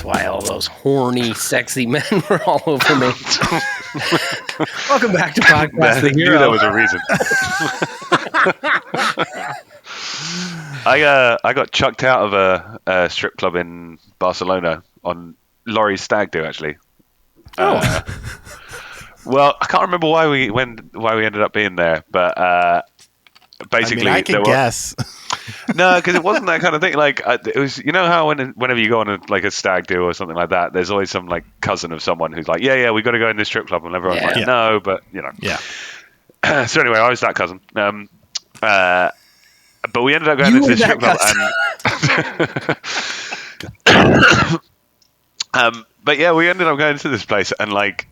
That's why all those horny, sexy men were all over me. Welcome back to Podcast The Hero. I knew there was a reason. I got chucked out of a strip club in Barcelona on Laurie's stag do, actually. Well, I can't remember why we ended up being there, but basically, I can guess. No, because it wasn't that kind of thing. Like it was, you know how whenever you go on a stag do or something like that, there's always some like cousin of someone who's like, yeah, we got to go in this strip club, and everyone's like, no, but you know, yeah. So anyway, I was that cousin. But we ended up going into this strip club, and but yeah, we ended up going to this place, and like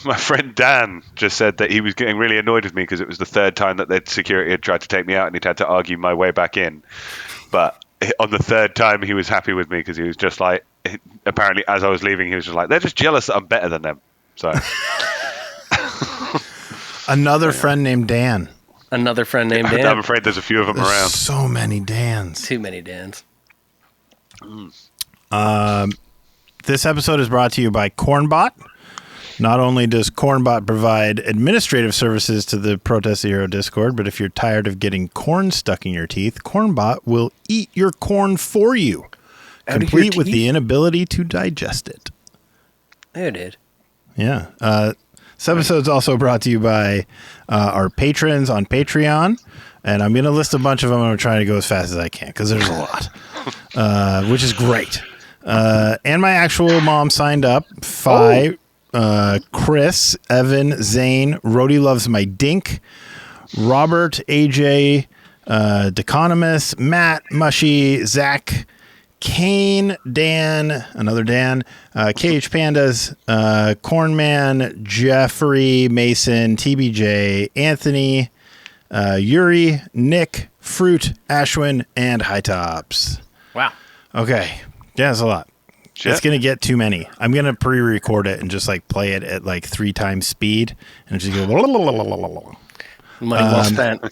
my friend Dan just said that he was getting really annoyed with me because it was the third time that the security had tried to take me out, and he'd had to argue my way back in. But on the third time, he was happy with me because he was just like, apparently, as I was leaving, he was just like, they're just jealous that I'm better than them. So another friend named Dan. Another friend named Dan. I'm afraid there's a few of them around. So many Dans. Too many Dans. This episode is brought to you by Cornbot. Not only does Cornbot provide administrative services to the Protest the Hero Discord, but if you're tired of getting corn stuck in your teeth, Cornbot will eat your corn for you, complete with the inability to digest it. There it is. Yeah. This episode is also brought to you by our patrons on Patreon, and I'm going to list a bunch of them. I'm trying to go as fast as I can because there's a lot, which is great. And my actual mom signed up. Chris, Evan, Zane, Rody loves my dink, Robert, AJ, Deconomus, Matt, Mushy, Zach, Kane, Dan, another Dan, KH Pandas, Cornman, Jeffrey, Mason, TBJ, Anthony, Yuri, Nick, Fruit, Ashwin, and High Tops. Wow. Okay. Yeah, that's a lot. Shit. It's going to get too many. I'm going to pre-record it and just like play it at like 3 times speed and just go. Money well spent.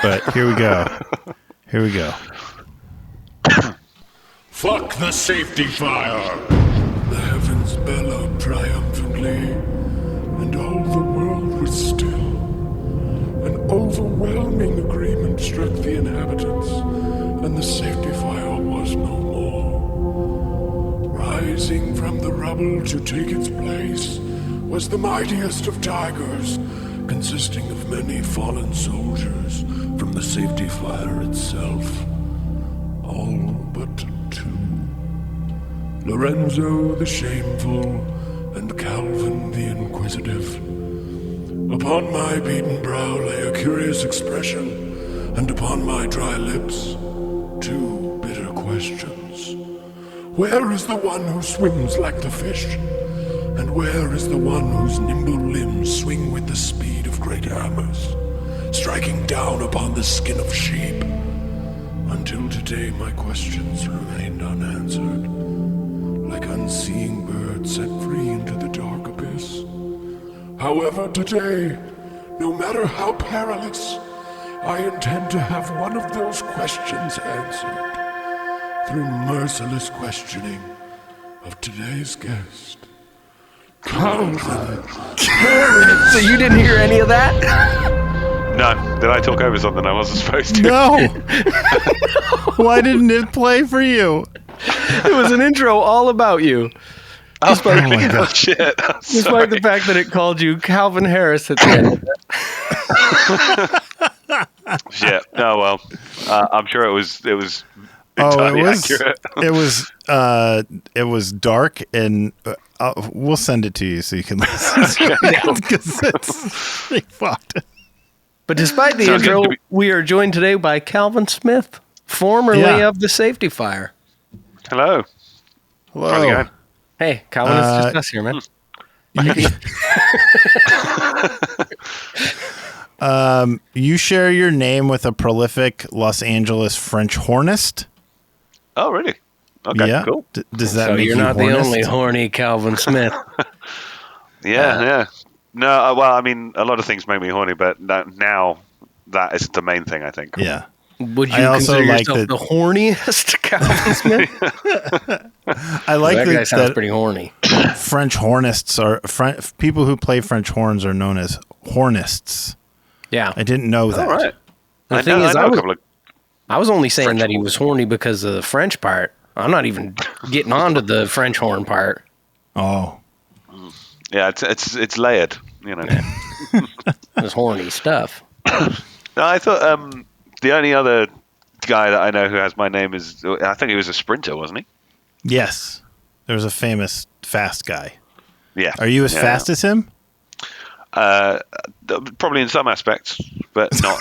But here we go. Fuck the safety fire! The heavens bellowed triumphantly, and all the world was still. An overwhelming agreement struck the inhabitants, and the safety fire was no more. Rising from the rubble to take its place was the mightiest of tigers, consisting of many fallen soldiers from the safety fire itself. All but 2. Lorenzo the Shameful and Calvin the Inquisitive. Upon my beaten brow lay a curious expression, and upon my dry lips 2 bitter questions. Where is the one who swims like the fish? And where is the one whose nimble limbs swing with the speed of great hammers, striking down upon the skin of sheep? Until today my questions remained unanswered, like unseeing birds set free into the dark abyss. However, today, no matter how perilous, I intend to have one of those questions answered through merciless questioning of today's guest, Calvin. So you didn't hear any of that? No. Did I talk over something I wasn't supposed to? No. Why didn't it play for you? It was an intro all about you. Despite my God. Shit. Despite the fact that it called you Calvin Harris at the end of it. Shit. Oh well. I'm sure it was entirely accurate. It was dark, and we'll send it to you so you can listen. Because it's pretty fucked. But despite the intro, we are joined today by Calvin Smith, formerly of the Safety Fire. Hello. Hello. How's it going? Hey, Calvin, it's just us here, man. You share your name with a prolific Los Angeles French hornist. Oh, really? Okay, yeah. Cool. Does that so make you're you not hornist? the only horny Calvin Smith? Yeah. No, well, I mean, a lot of things make me horny, but now that is the main thing, I think. Yeah. Would you consider yourself the horniest Calvin Smith? I like that guy sounds that pretty horny. French hornists people who play French horns are known as hornists. Yeah. I didn't know that. All right. The thing is, I know a couple of I was only saying French that he was horny because of the French part. I'm not even getting onto the French horn part. Oh. Yeah, it's layered, you know. This horny stuff. No, I thought the only other guy that I know who has my name is, I think he was a sprinter, wasn't he? Yes. There was a famous fast guy. Yeah. Are you as fast as him? Probably in some aspects, but not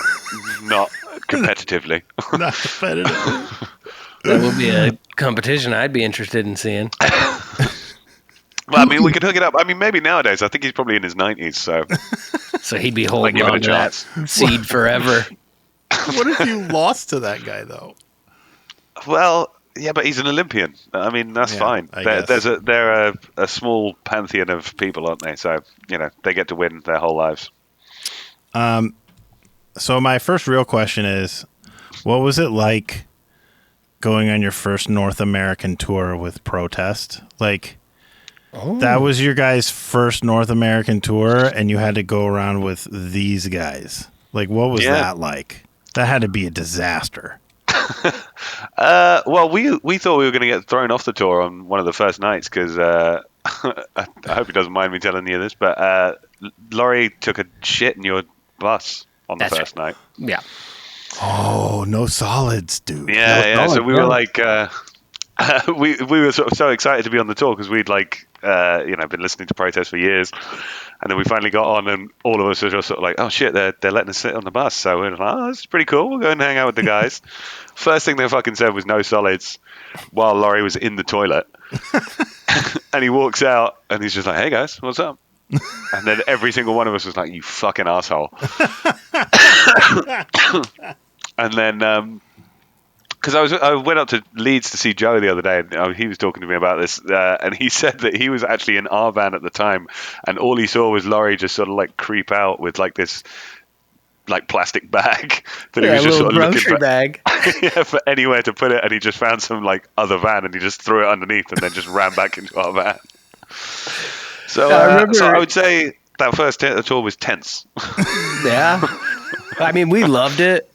competitively. Not competitive. That would be a competition I'd be interested in seeing. Well, I mean, we could hook it up. I mean, maybe nowadays. I think he's probably in his 90s, so So he'd be holding give it a on to that chance. seed forever. What if you lost to that guy, though? well, yeah, but he's an Olympian. I mean, that's fine. I guess. They're a small pantheon of people, aren't they? So they get to win their whole lives. So my first real question is, what was it like going on your first North American tour with Protest? Like, that was your guys' first North American tour, and you had to go around with these guys. Like, what was that like? That had to be a disaster. Well, we thought we were going to get thrown off the tour on one of the first nights because I hope he doesn't mind me telling you this, but Laurie took a shit in your bus on the first night. Yeah. Oh, no solids, dude. Yeah. So we were like, we were sort of so excited to be on the tour because we'd been listening to Protest for years, and then we finally got on, and all of us were just sort of like, oh shit, they're letting us sit on the bus. So we were like, oh, this is pretty cool. We'll go and hang out with the guys. First thing they fucking said was no solids, while Laurie was in the toilet, and he walks out and he's just like, hey guys, what's up? And then every single one of us was like, you fucking asshole. And then because I went up to Leeds to see Joe the other day, and he was talking to me about this, and he said that he was actually in our van at the time, and all he saw was Laurie just sort of like creep out with like this like plastic bag that he was just sort of looking bag. for anywhere to put it, and he just found some like other van and he just threw it underneath and then just ran back into our van. So, so I would say that first tour was tense. Yeah. I mean, we loved it.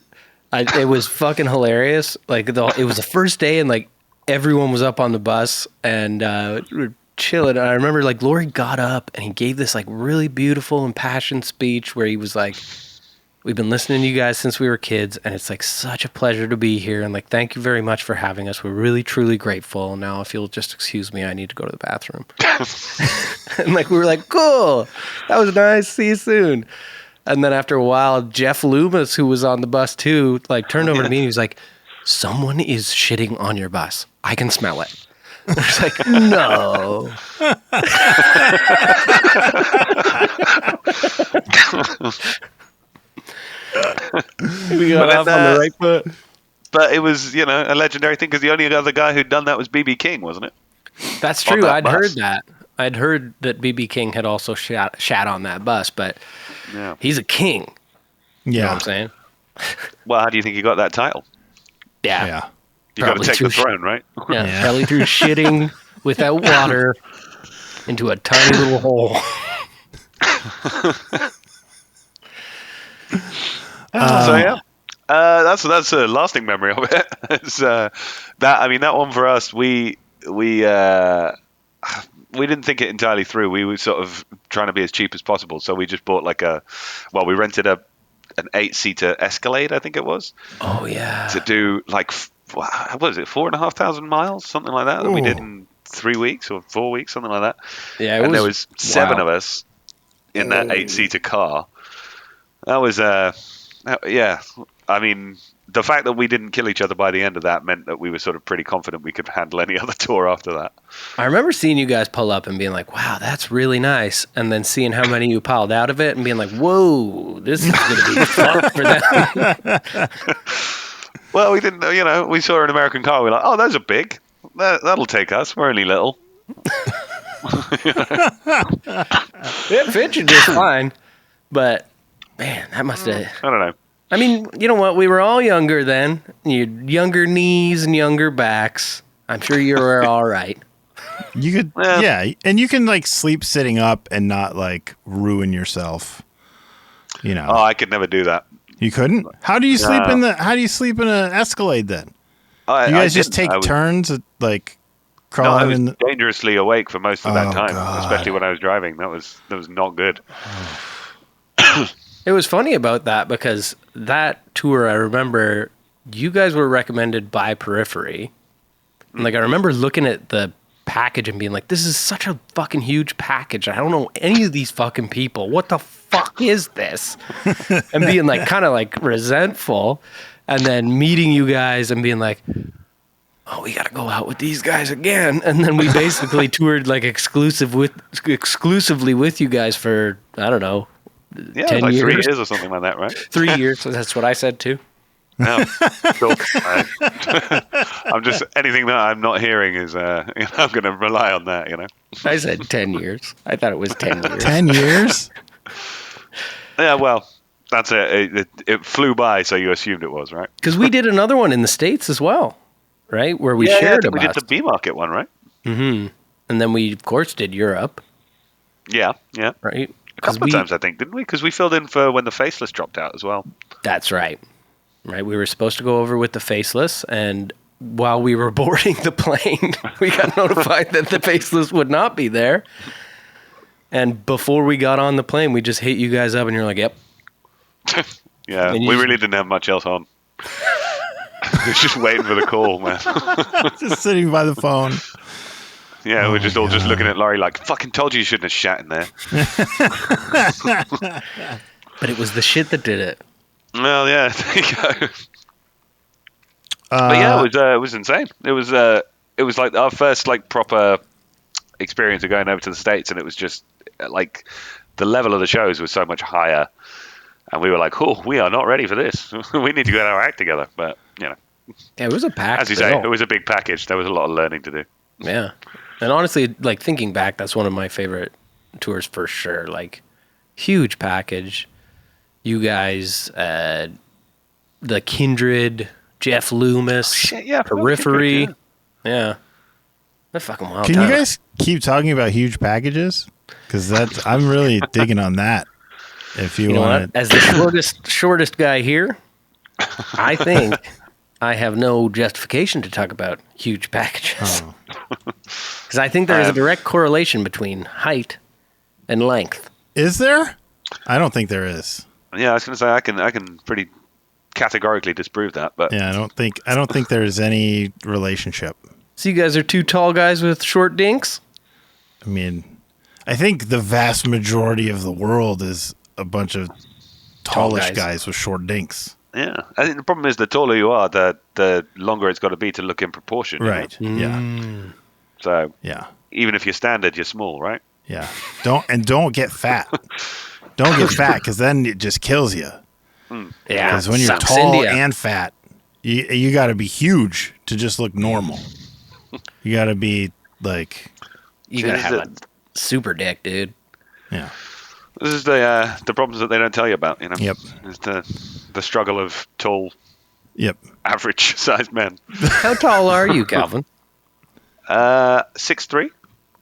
It was fucking hilarious. Like it was the first day, and like everyone was up on the bus, and we were chilling. And I remember like Laurie got up and he gave this like really beautiful, impassioned speech where he was like, "We've been listening to you guys since we were kids, and it's like such a pleasure to be here. And like, thank you very much for having us. We're really, truly grateful. Now, if you'll just excuse me, I need to go to the bathroom." And like we were like, "Cool, that was nice. See you soon." And then after a while, Jeff Loomis, who was on the bus too, like turned over to me and he was like, "Someone is shitting on your bus. I can smell it." I was like, "No." We got off on the right foot. But it was, a legendary thing because the only other guy who'd done that was B.B. King, wasn't it? That's true. I'd heard that. I'd heard that B.B. King had also shat on that bus, but he's a king. Yeah. You know what I'm saying? Well, how do you think he got that title? Yeah. You got to take the throne, right? Yeah. Probably through shitting without water into a tiny little hole. So yeah, that's a lasting memory of it. It's, that one for us, we didn't think it entirely through. We were sort of trying to be as cheap as possible, so we just bought we rented an 8-seater Escalade, I think it was. Oh yeah. To do like, what was it, 4,500 miles, something like that we did in 3 weeks or 4 weeks, something like that. Yeah, there was 7 of us in that 8-seater car. That was yeah. I mean, the fact that we didn't kill each other by the end of that meant that we were sort of pretty confident we could handle any other tour after that. I remember seeing you guys pull up and being like, "Wow, that's really nice," and then seeing how many you piled out of it and being like, "Whoa, this is going to be fun for them." Well, we didn't, we saw an American car. We were like, "Oh, those are big. That'll take us. We're only little." It fit you just fine, but man, that must have. I don't know. I mean, you know what? We were all younger then. You had younger knees and younger backs. I'm sure you were all right. You could, yeah, and you can like sleep sitting up and not like ruin yourself. You know. Oh, I could never do that. You couldn't? How do you sleep in an Escalade then? You guys just take turns at like crawling I was dangerously awake for most of that time, especially when I was driving. That was not good. It was funny about that because that tour, I remember you guys were recommended by Periphery. And like I remember looking at the package and being like, this is such a fucking huge package. I don't know any of these fucking people. What the fuck is this? And being like kind of like resentful, and then meeting you guys and being like, oh, we got to go out with these guys again. And then we basically toured like exclusively with you guys for, I don't know, 10 like years. 3 years or something like that, right? 3 years. That's what I said too. No, cool. I'm just anything that I'm not hearing is I'm going to rely on that. I said 10 years. I thought it was 10 years. 10 years? Yeah, well, that's it. It flew by, so you assumed it was, right? Because we did another one in the States as well, right? Where we shared a bus. We did the B Market one, right? Mm-hmm. And then we, of course, did Europe. Yeah. Right? A couple of times, I think, didn't we? Because we filled in for when the Faceless dropped out as well. That's right. Right, we were supposed to go over with the Faceless, and while we were boarding the plane, we got notified that the Faceless would not be there. And before we got on the plane, we just hit you guys up, and you're like, "Yep." Yeah, we really didn't have much else on. We were just waiting for the call, man. Just sitting by the phone. Yeah, we're just all just looking at Laurie like, "Fucking told you shouldn't have shat in there." But it was the shit that did it. Well, yeah, there you go. But yeah, it was insane. It was like our first like proper experience of going over to the States, and it was just like the level of the shows was so much higher, and we were like, "Oh, we are not ready for this. We need to get our act together." But yeah, it was a package. As you say, it was a big package. There was a lot of learning to do. Yeah, and honestly, like thinking back, that's one of my favorite tours for sure. Like huge package. You guys, the Kindred, Jeff Loomis, Periphery. Kindred, yeah. They're fucking wild. Can you guys keep talking about huge packages? Because I'm really digging on that. If you want as the shortest guy here, I think I have no justification to talk about huge packages. Because I think there is a direct correlation between height and length. Is there? I don't think there is. Yeah, I was going to say I can pretty categorically disprove that, but yeah, I don't think there's any relationship. So you guys are two tall guys with short dinks? I mean, I think the vast majority of the world is a bunch of tallish guys with short dinks. Yeah, I think the problem is the taller you are, the longer it's got to be to look in proportion. Right. Yeah. So yeah, even if you're standard, you're small, right? Yeah. Don't get fat. Don't get fat, because then it just kills you. Yeah. Because when you're tall and fat, you got to be huge to just look normal. You got to be like... You got to have a super dick, dude. Yeah. This is the problems that they don't tell you about, Yep. It's the struggle of tall, average-sized men. How tall are you, Calvin? 6'3".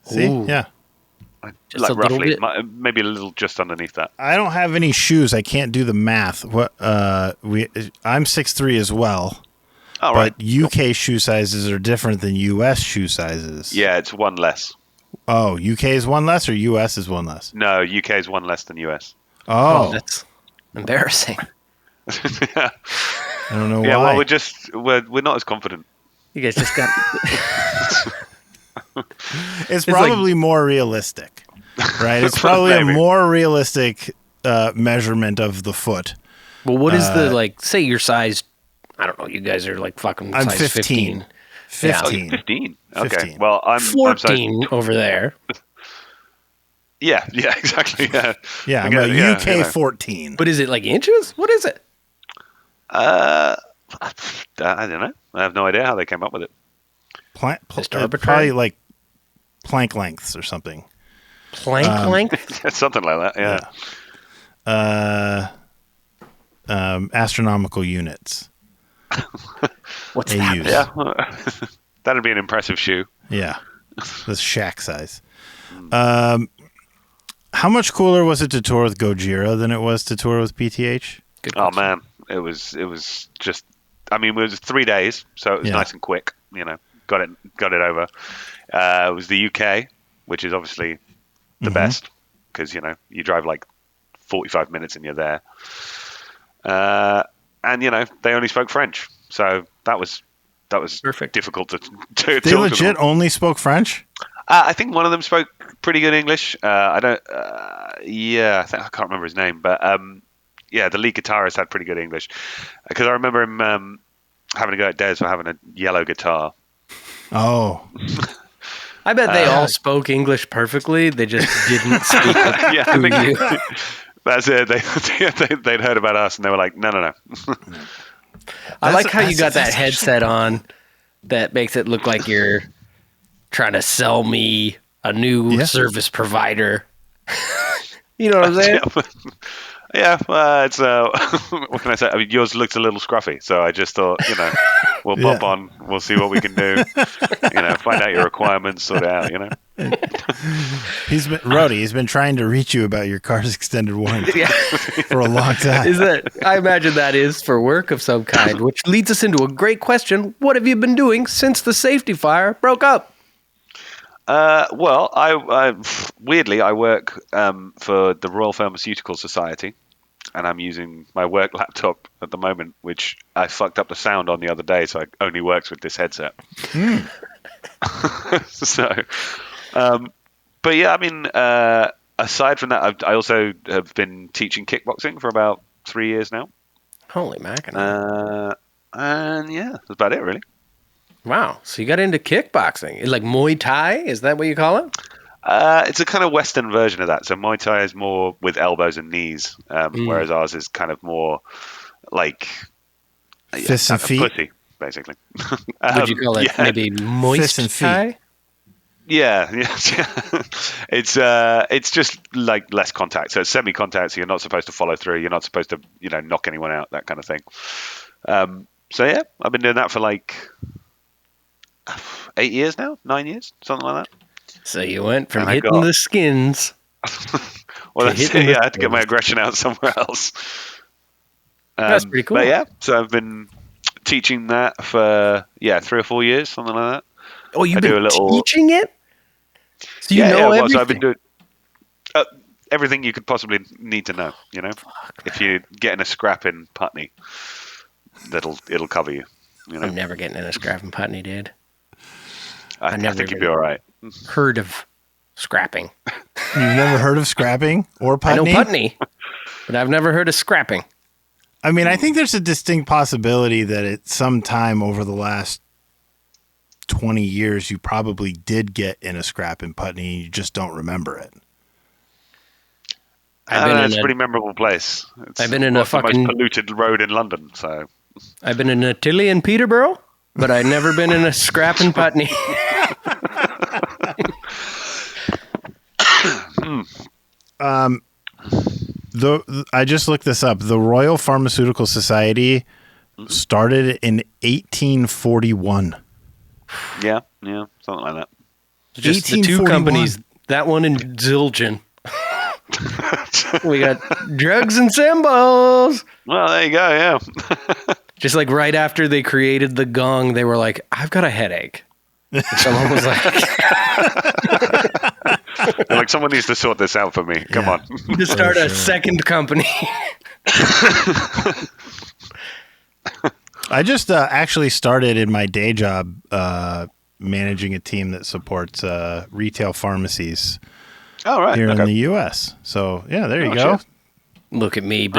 See? Ooh. Yeah. Just like a little roughly, bit. maybe a little just underneath that. I don't have any shoes. I can't do the math. I'm 6'3" as well. Oh, but right. UK shoe sizes are different than US shoe sizes. Yeah, it's one less. Oh, UK is one less or US is one less? No, UK is one less than US. Oh. That's embarrassing. Yeah. I don't know why. Yeah, well, we're not as confident. You guys just got... It's probably more realistic, right? It's probably a more realistic measurement of the foot. Well, what is the, like, say your size, I don't know, you guys are like fucking I'm size 15. 15. 15. Okay. 15. Well, I'm 14 over there. Yeah, exactly. Yeah, I'm a UK 14. But is it like inches? What is it? I don't know. I have no idea how they came up with it. Probably like plank lengths or something. Plank length? Something like that, yeah. Astronomical units. What's that? Yeah. That'd be an impressive shoe. Yeah. That's shack size. How much cooler was it to tour with Gojira than it was to tour with PTH? Oh man, it was just. I mean, it was 3 days, so it was nice and quick. Got it over. It was the UK, which is obviously the best because you drive like 45 minutes and you're there. And they only spoke French, so that was perfect. difficult to They legit only spoke French? I think one of them spoke pretty good English. I don't. I can't remember his name, but the lead guitarist had pretty good English because I remember him having to go at Des for having a yellow guitar. Oh. I bet they all spoke English perfectly. They just didn't speak it to you. That's it. They'd heard about us and they were like, no. I like how you got that headset on that makes it look like you're trying to sell me a new service provider. You know what I'm saying? Yeah, it's what can I say? I mean, yours looks a little scruffy, so I just thought, we'll bump on, we'll see what we can do, find out your requirements, sort it out, Rody, he's been trying to reach you about your car's extended warranty for a long time. I imagine that is for work of some kind, which leads us into a great question. What have you been doing since the safety fire broke up? Well, I weirdly I work for the Royal Pharmaceutical Society, and I'm using my work laptop at the moment, which I fucked up the sound on the other day, so it only works with this headset. But yeah, I mean, aside from that, I also have been teaching kickboxing for about 3 years now. Holy mackerel! And yeah, that's about it, really. Wow. So you got into kickboxing. Like Muay Thai? Is that what you call it? It's a kind of Western version of that. So Muay Thai is more with elbows and knees, whereas ours is kind of more like fists and feet? Pussy, basically. Would you call it maybe moist and feet. Thai? Yeah. It's just like less contact. So it's semi-contact, so you're not supposed to follow through. You're not supposed to, knock anyone out, that kind of thing. So yeah, I've been doing that for like 8 years now, 9 years, something like that. So you went from hitting the skins. Well, that's it. Yeah, I had to get my aggression out somewhere else. That's pretty cool. But yeah, so I've been teaching that for 3 or 4 years, something like that. Oh, you've been teaching it? So you know everything. So I've been doing everything you could possibly need to know. If you get in a scrap in Putney, it'll cover you. I'm never getting in a scrap in Putney, dude. I think you'd be all right. Heard of scrapping? You've never heard of scrapping or Putney? I know Putney, but I've never heard of scrapping. I mean, I think there's a distinct possibility that at some time over the last 20 years, you probably did get in a scrap in Putney. You just don't remember it. It's a pretty memorable place. I've been in a the most polluted road in London. So I've been in a Tilly in Peterborough, but I've never been in a scrap in Putney. I just looked this up. The Royal Pharmaceutical Society started in 1841. Yeah, something like that. Just the two companies, that one and Zildjian. We got drugs and symbols. Well, there you go, yeah. Just like right after they created the gong, they were like, I've got a headache. And someone was like, someone needs to sort this out for me. Come on. To start a second company. I just actually started in my day job managing a team that supports retail pharmacies here in the U.S. So, yeah, there you go. Shit. Look at me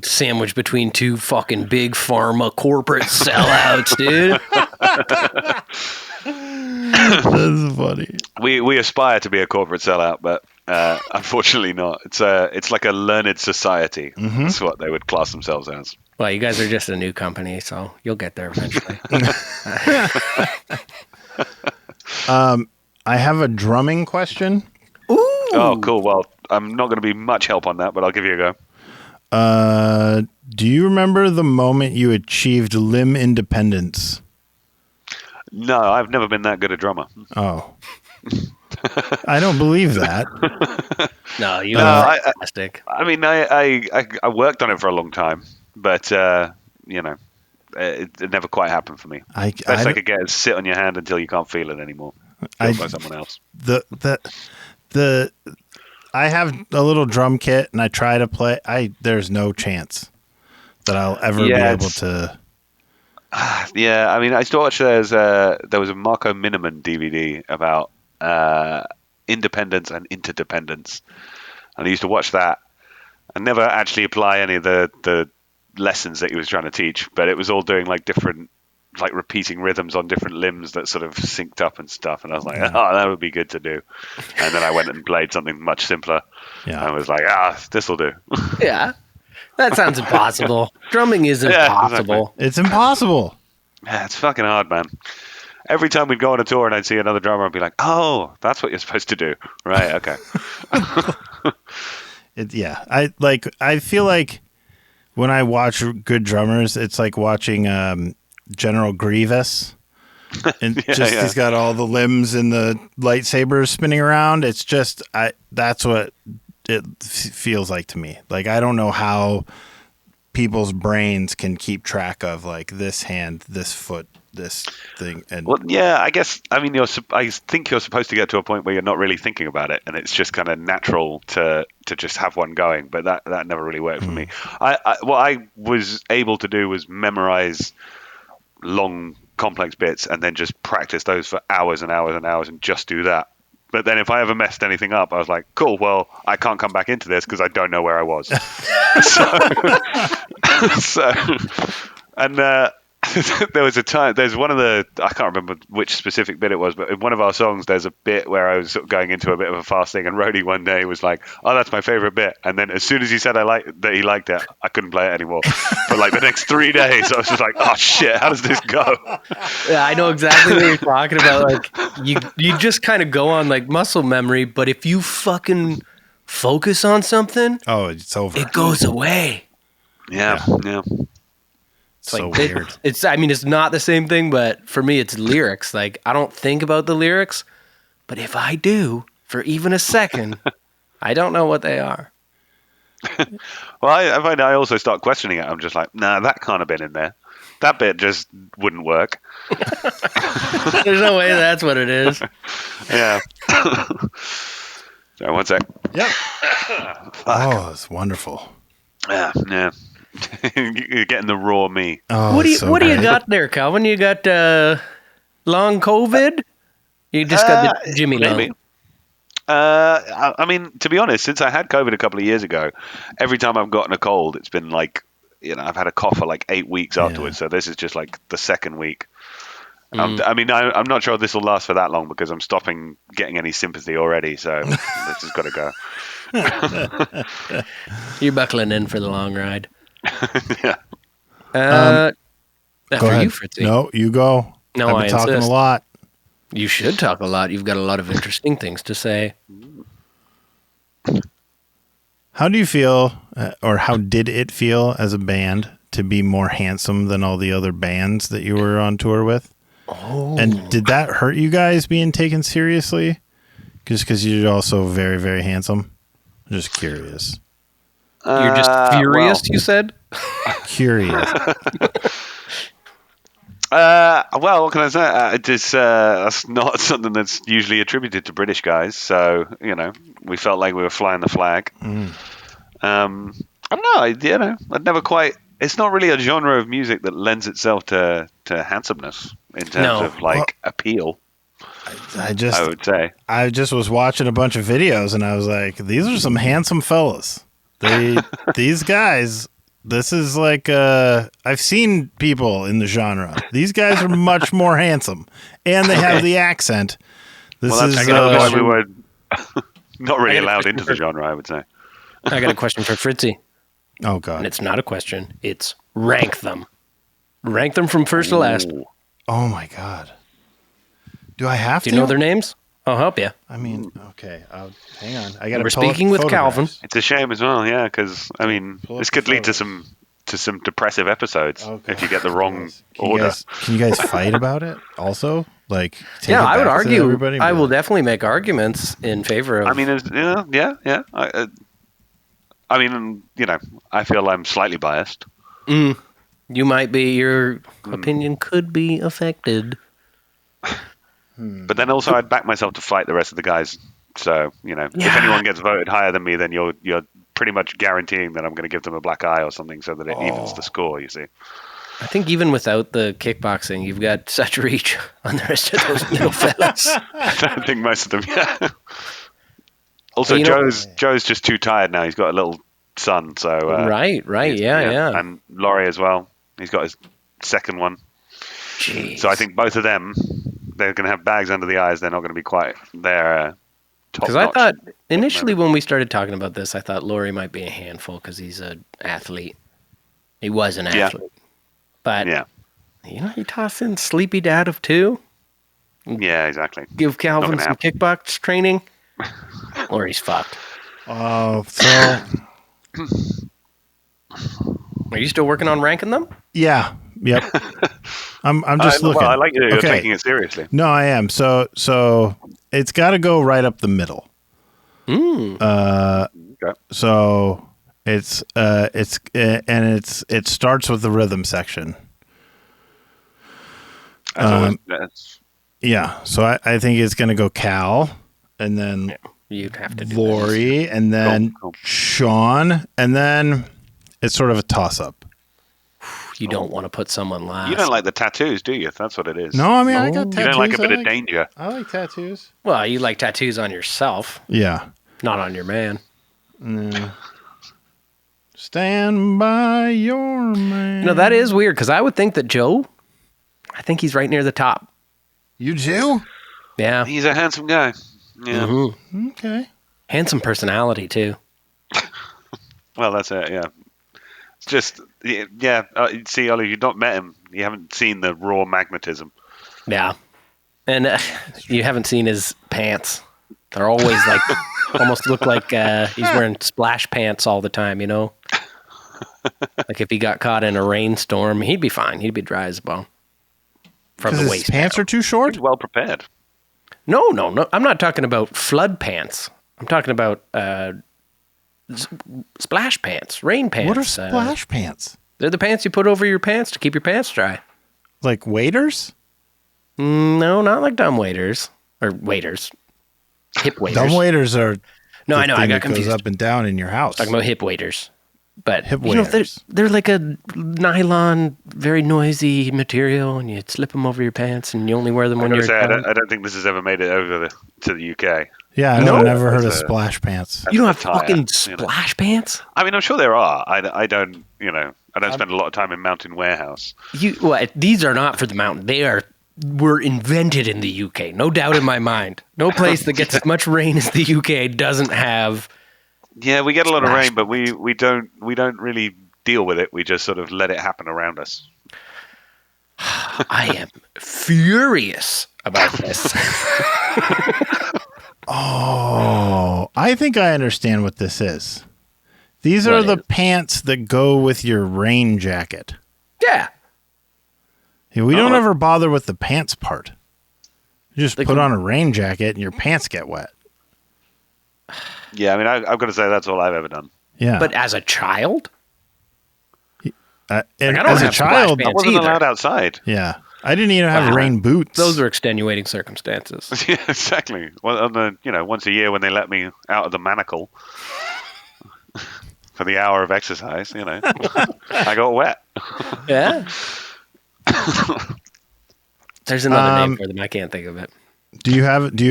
sandwiched between two fucking big pharma corporate sellouts, dude. That's funny. We aspire to be a corporate sellout, but unfortunately not. It's like a learned society. That's what they would class themselves as. Well, you guys are just a new company, so you'll get there eventually. I have a drumming question. Ooh. Oh, cool. Well, I'm not going to be much help on that, but I'll give you a go. Do you remember the moment you achieved limb independence? No, I've never been that good a drummer. Oh. I don't believe that. No, you No, are fantastic. I mean, I worked on it for a long time, but it never quite happened for me. Best I could get is sit on your hand until you can't feel it anymore. Filled by someone else. I have a little drum kit and I try to play. There's no chance that I'll ever be able to. Yeah, I mean, I used to watch. There was a Marco Miniman DVD about independence and interdependence, and I used to watch that. I never actually apply any of the lessons that he was trying to teach, but it was all doing like different, like repeating rhythms on different limbs that sort of synced up and stuff. And I was like, oh, that would be good to do. And then I went and played something much simpler. Yeah. And I was like, this will do. Yeah. That sounds impossible. Drumming is impossible. Exactly. It's impossible. Yeah, it's fucking hard, man. Every time we'd go on a tour and I'd see another drummer, I'd be like, oh, that's what you're supposed to do. Right, okay. I feel like when I watch good drummers, it's like watching General Grievous. And he's got all the limbs and the lightsabers spinning around. It's just, that's what it feels like to me. Like, I don't know how people's brains can keep track of like this hand, this foot, this thing. And well, yeah, I guess, I mean, I think you're supposed to get to a point where you're not really thinking about it, and it's just kind of natural to just have one going. But that never really worked for me. What I was able to do was memorize long, complex bits and then just practice those for hours and hours and hours and just do that. But then if I ever messed anything up, I was like, cool, well, I can't come back into this because I don't know where I was. There was a time, there's one of the, I can't remember which specific bit it was, but in one of our songs, there's a bit where I was sort of going into a bit of a fast thing, and Rody one day was like, oh, that's my favorite bit. And then as soon as he said that he liked it, I couldn't play it anymore. For like the next 3 days, I was just like, oh shit, how does this go? Yeah, I know exactly what you're talking about. Like, you just kind of go on like muscle memory, but if you fucking focus on something, it's over. It goes away. Yeah. It's so like weird. It's not the same thing, but for me, it's lyrics. Like, I don't think about the lyrics, but if I do for even a second, I don't know what they are. Well, I find I also start questioning it. I'm just like, nah, that can't have been in there. That bit just wouldn't work. There's no way that's what it is. Yeah. Sorry, one sec. Yeah. Oh, it's wonderful. Yeah. You're getting the raw me. Oh, what do you got there, Calvin? You got long COVID? You just got the Jimmy maybe. Long. I mean, to be honest, since I had COVID a couple of years ago, every time I've gotten a cold, it's been like, I've had a cough for like 8 weeks afterwards. So this is just like the second week. I mean, I'm not sure this will last for that long because I'm stopping getting any sympathy already. So this has got to go. You're buckling in for the long ride. Yeah. Go ahead. You, Fritzy. No, you go. No, I've been talking a lot. You should talk a lot. You've got a lot of interesting things to say. How do you feel, or how did it feel as a band to be more handsome than all the other bands that you were on tour with? Oh. And did that hurt you guys being taken seriously? Just because you're also very, very handsome? I'm just curious. You're just furious, you said? Curious. Well, what can I say? That's not something that's usually attributed to British guys. So, we felt like we were flying the flag. I don't know. I'd never quite. It's not really a genre of music that lends itself to handsomeness in terms of appeal. I would say. I just was watching a bunch of videos and I was like, these are some handsome fellas. These guys. This is like, I've seen people in the genre. These guys are much more handsome, and they have the accent. That's why we were not really allowed into the genre, I would say. I got a question for Fritzy. Oh, God. And it's not a question. It's rank them. Rank them from first to last. Oh, my God. Do I have to? Do you know their names? I'll help you. I mean, okay. Hang on. We're speaking with Calvin. It's a shame as well, yeah, because, this could lead to some to some depressive episodes if you get the wrong order. Can you guys fight about it also? Like, take Yeah, it I would back to argue. everybody and I be will like, definitely make arguments in favor of. I mean, yeah. I mean, I feel I'm slightly biased. You might be. Your opinion could be affected. But then also, I'd back myself to fight the rest of the guys. So, if anyone gets voted higher than me, then you're pretty much guaranteeing that I'm going to give them a black eye or something so that it evens the score, you see. I think even without the kickboxing, you've got such reach on the rest of those little fellas. I think most of them, yeah. Also, Well, Joe's just too tired now. He's got a little son, so... Right, yeah. And Laurie as well. He's got his second one. Jeez. So I think both of them, they're going to have bags under the eyes. They're not going to be quite there. Because I thought, initially when we started talking about this, I thought Laurie might be a handful because he's an athlete. He was an athlete. But, you toss in sleepy dad of 2. Yeah, exactly. Give Calvin some kickbox training. Laurie's fucked. oh, so Are you still working on ranking them? yeah, yep. I'm just looking. Well, I like you're taking it seriously. No, I am. So it's got to go right up the middle. Okay. So it starts with the rhythm section. Yeah. So I think it's going to go Cal, and then You'd have to do Laurie, and then Sean, and then it's sort of a toss up. You don't want to put someone last. You don't like the tattoos, do you? That's what it is. No, I mean I got tattoos. You don't like a bit of danger. I like tattoos. Well, you like tattoos on yourself, Yeah. not on your man. Stand by your man. That is weird because I would think that Joe, I think he's right near the top. You do? Yeah. He's a handsome guy. Yeah. Mm-hmm. Okay. Handsome personality, too. Well, that's it, yeah. It's just, see, Ollie, you've not met him. You haven't seen the raw magnetism. Yeah. And you haven't seen his pants. They're always like, almost look like he's wearing splash pants all the time, Like if he got caught in a rainstorm, he'd be fine. He'd be dry as a bone. From the waist his pants down. are too short? He's well prepared. No. I'm not talking about flood pants. I'm talking about splash pants, rain pants. What are splash pants? They're the pants you put over your pants to keep your pants dry. Like waders? No, not like dumb waders. Or waders. Hip waders. Dumb waders are... No, I know. I got confused. confused. Goes up and down in your house. Talking about hip waders. But hip waders. They're like a nylon, very noisy material, and you slip them over your pants, and you only wear them when you're. I don't think this has ever made it over to the UK. Yeah, I've never heard of splash pants. You don't have fucking splash pants? I mean, I'm sure there are. I don't spend a lot of time in Mountain Warehouse. These are not for the mountain. Were invented in the UK. No doubt in my mind. No place that gets as much rain as the UK doesn't have. Yeah, we get a lot of rain, but we don't really deal with it. We just sort of let it happen around us. I am furious about this. Oh, I think I understand what this is. These are the pants that go with your rain jacket. Yeah. We don't ever bother with the pants part. You just put on a rain jacket and your pants get wet. Yeah, I mean, I've got to say that's all I've ever done. Yeah. But as a child? As a child, I wasn't allowed outside. Yeah. I didn't even have rain boots. Those are extenuating circumstances. Yeah, exactly. Well, once a year when they let me out of the manacle for the hour of exercise, I got wet. Yeah. There's another name for them. I can't think of it. Rody, do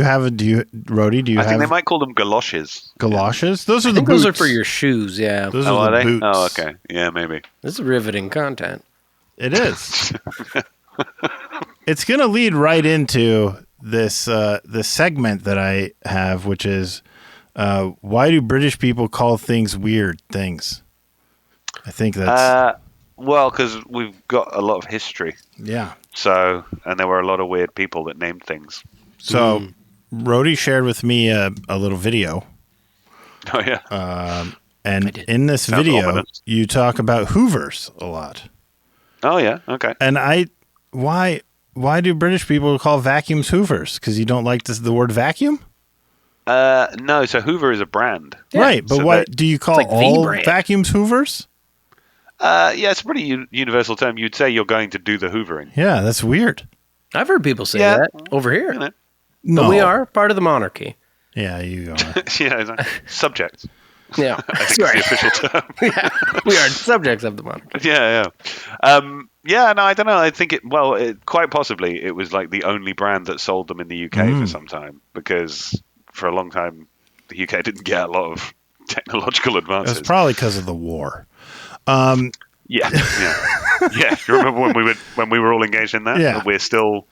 you have I think they might call them galoshes. Galoshes? Those are the boots. Those are for your shoes, yeah. Those are the boots. Oh, okay. Yeah, maybe. This is riveting content. It is. It's going to lead right into this segment that I have, which is why do British people call things weird things? I think that's... well, because we've got a lot of history. Yeah. So, and there were a lot of weird people that named things. So, Rody shared with me a little video. Oh, yeah. And in this Sounds video, ominous. you talk about Hoovers a lot. Oh yeah, okay. And why do British people call vacuums Hoovers? Because you don't like the word vacuum? No, so Hoover is a brand. Yeah. Right, but So why that- do you call like all V-brand. vacuums Hoovers? Yeah, it's a pretty universal term. You'd say you're going to do the hoovering. Yeah, that's weird. I've heard people say Yeah. that over here. You know, No. But we are part of the monarchy. Yeah, you are. it's like subject. Yeah. I think Sorry. it's the official term. Yeah. We are subjects of the monarchy. Yeah. No, I don't know. I think quite possibly it was like the only brand that sold them in the UK for some time, because for a long time the UK didn't get a lot of technological It advances. was probably because of the war. Yeah. You remember when we were all engaged in that? Yeah. We're still,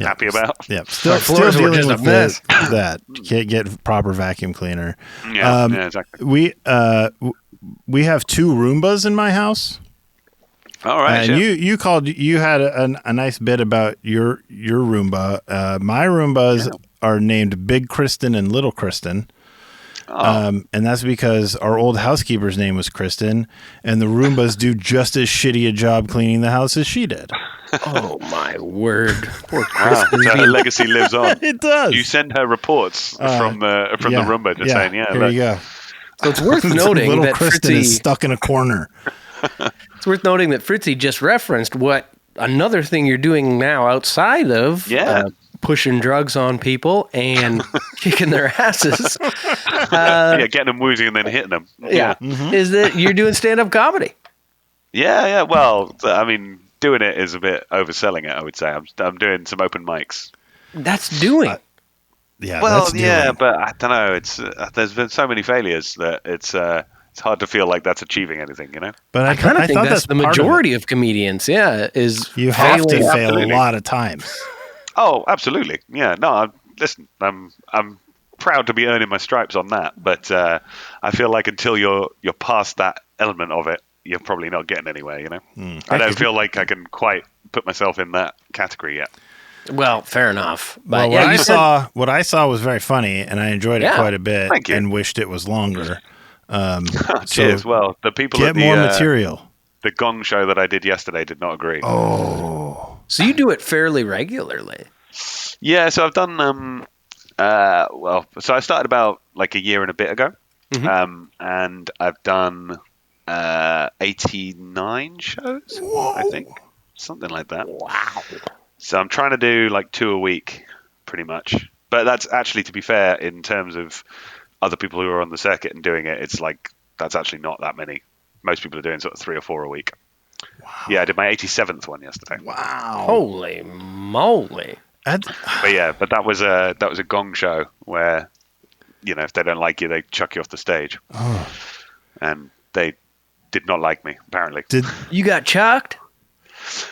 happy about. Yeah, still Our floors were dealing just with a mess. that. You can't get proper vacuum cleaner. Yeah, exactly. We have 2 Roombas in my house. All right. And sure. you had a nice bit about your Roomba. My Roombas are named Big Kristen and Little Kristen. And that's because our old housekeeper's name was Kristen, and the Roombas do just as shitty a job cleaning the house as she did. Oh, my word. Poor Wow, Kristen. so her legacy lives on. It does. You send her reports from the Roomba just saying, here look, you go. So it's worth noting Little that Kristen is Fritzy, stuck in a corner. it's worth noting that Fritzy just referenced what another thing you're doing now outside of pushing drugs on people and kicking their asses. getting them woozy and then hitting them. Is that you're doing stand-up comedy. Yeah. Well, I mean, doing it is a bit overselling it, I would say. I'm doing some open mics. That's doing. Yeah, Well, that's yeah, doing. but I don't know. It's there's been so many failures that it's hard to feel like that's achieving anything, But I kind of think thought that's the part of it. majority of comedians. Yeah, is You have to failing. fail a Absolutely. lot of times. Oh, absolutely. Yeah. No, listen, I'm proud to be earning my stripes on that, but I feel like until you're past that element of it, you're probably not getting anywhere. I don't feel like I can quite put myself in that category yet. Well, fair enough. Well, But what yeah, I you said, saw, was very funny, and I enjoyed it Yeah. quite a bit, Thank you. and wished it was longer. Cheers. So Well, the people get at the, more material. the Gong show that I did yesterday did not agree. Oh, so you do it fairly regularly. Yeah, so I've done so I started about like a year and a bit ago, and I've done 89 shows, I think, something like that. Wow. So I'm trying to do like 2 a week, pretty much. But that's actually, to be fair, in terms of other people who are on the circuit and doing it, it's like that's actually not that many. Most people are doing sort of 3 or 4 a week. Wow. Yeah, I did my 87th one yesterday. wow. Holy moly. But that was a Gong show where, if they don't like you, they chuck you off the stage. Oh. And they did not like me, apparently. You got chucked?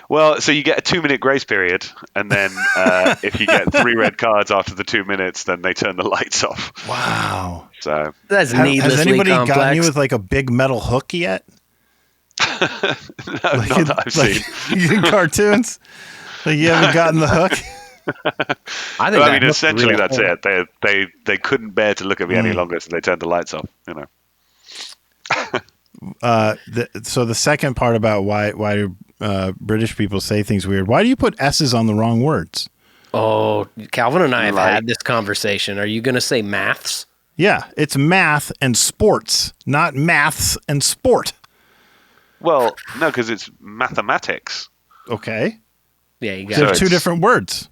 Well, so you get a 2-minute grace period, and then if you get 3 red cards after the 2 minutes, then they turn the lights off. Wow. So That's needlessly Has anybody complex. gotten you with like a big metal hook yet? no, not that I've seen. In cartoons? Like you haven't gotten the hook? I think that hook's essentially real. that's it. They couldn't bear to look at me any longer, so they turned the lights off. So the second part about why do British people say things weird? Why do you put S's on the wrong words? Oh, Calvin and I have Like- had this conversation. Are you going to say maths? Yeah, it's math and sports, not maths and sport. Well, no, because it's mathematics. Okay, Yeah, you got they're it. two different words.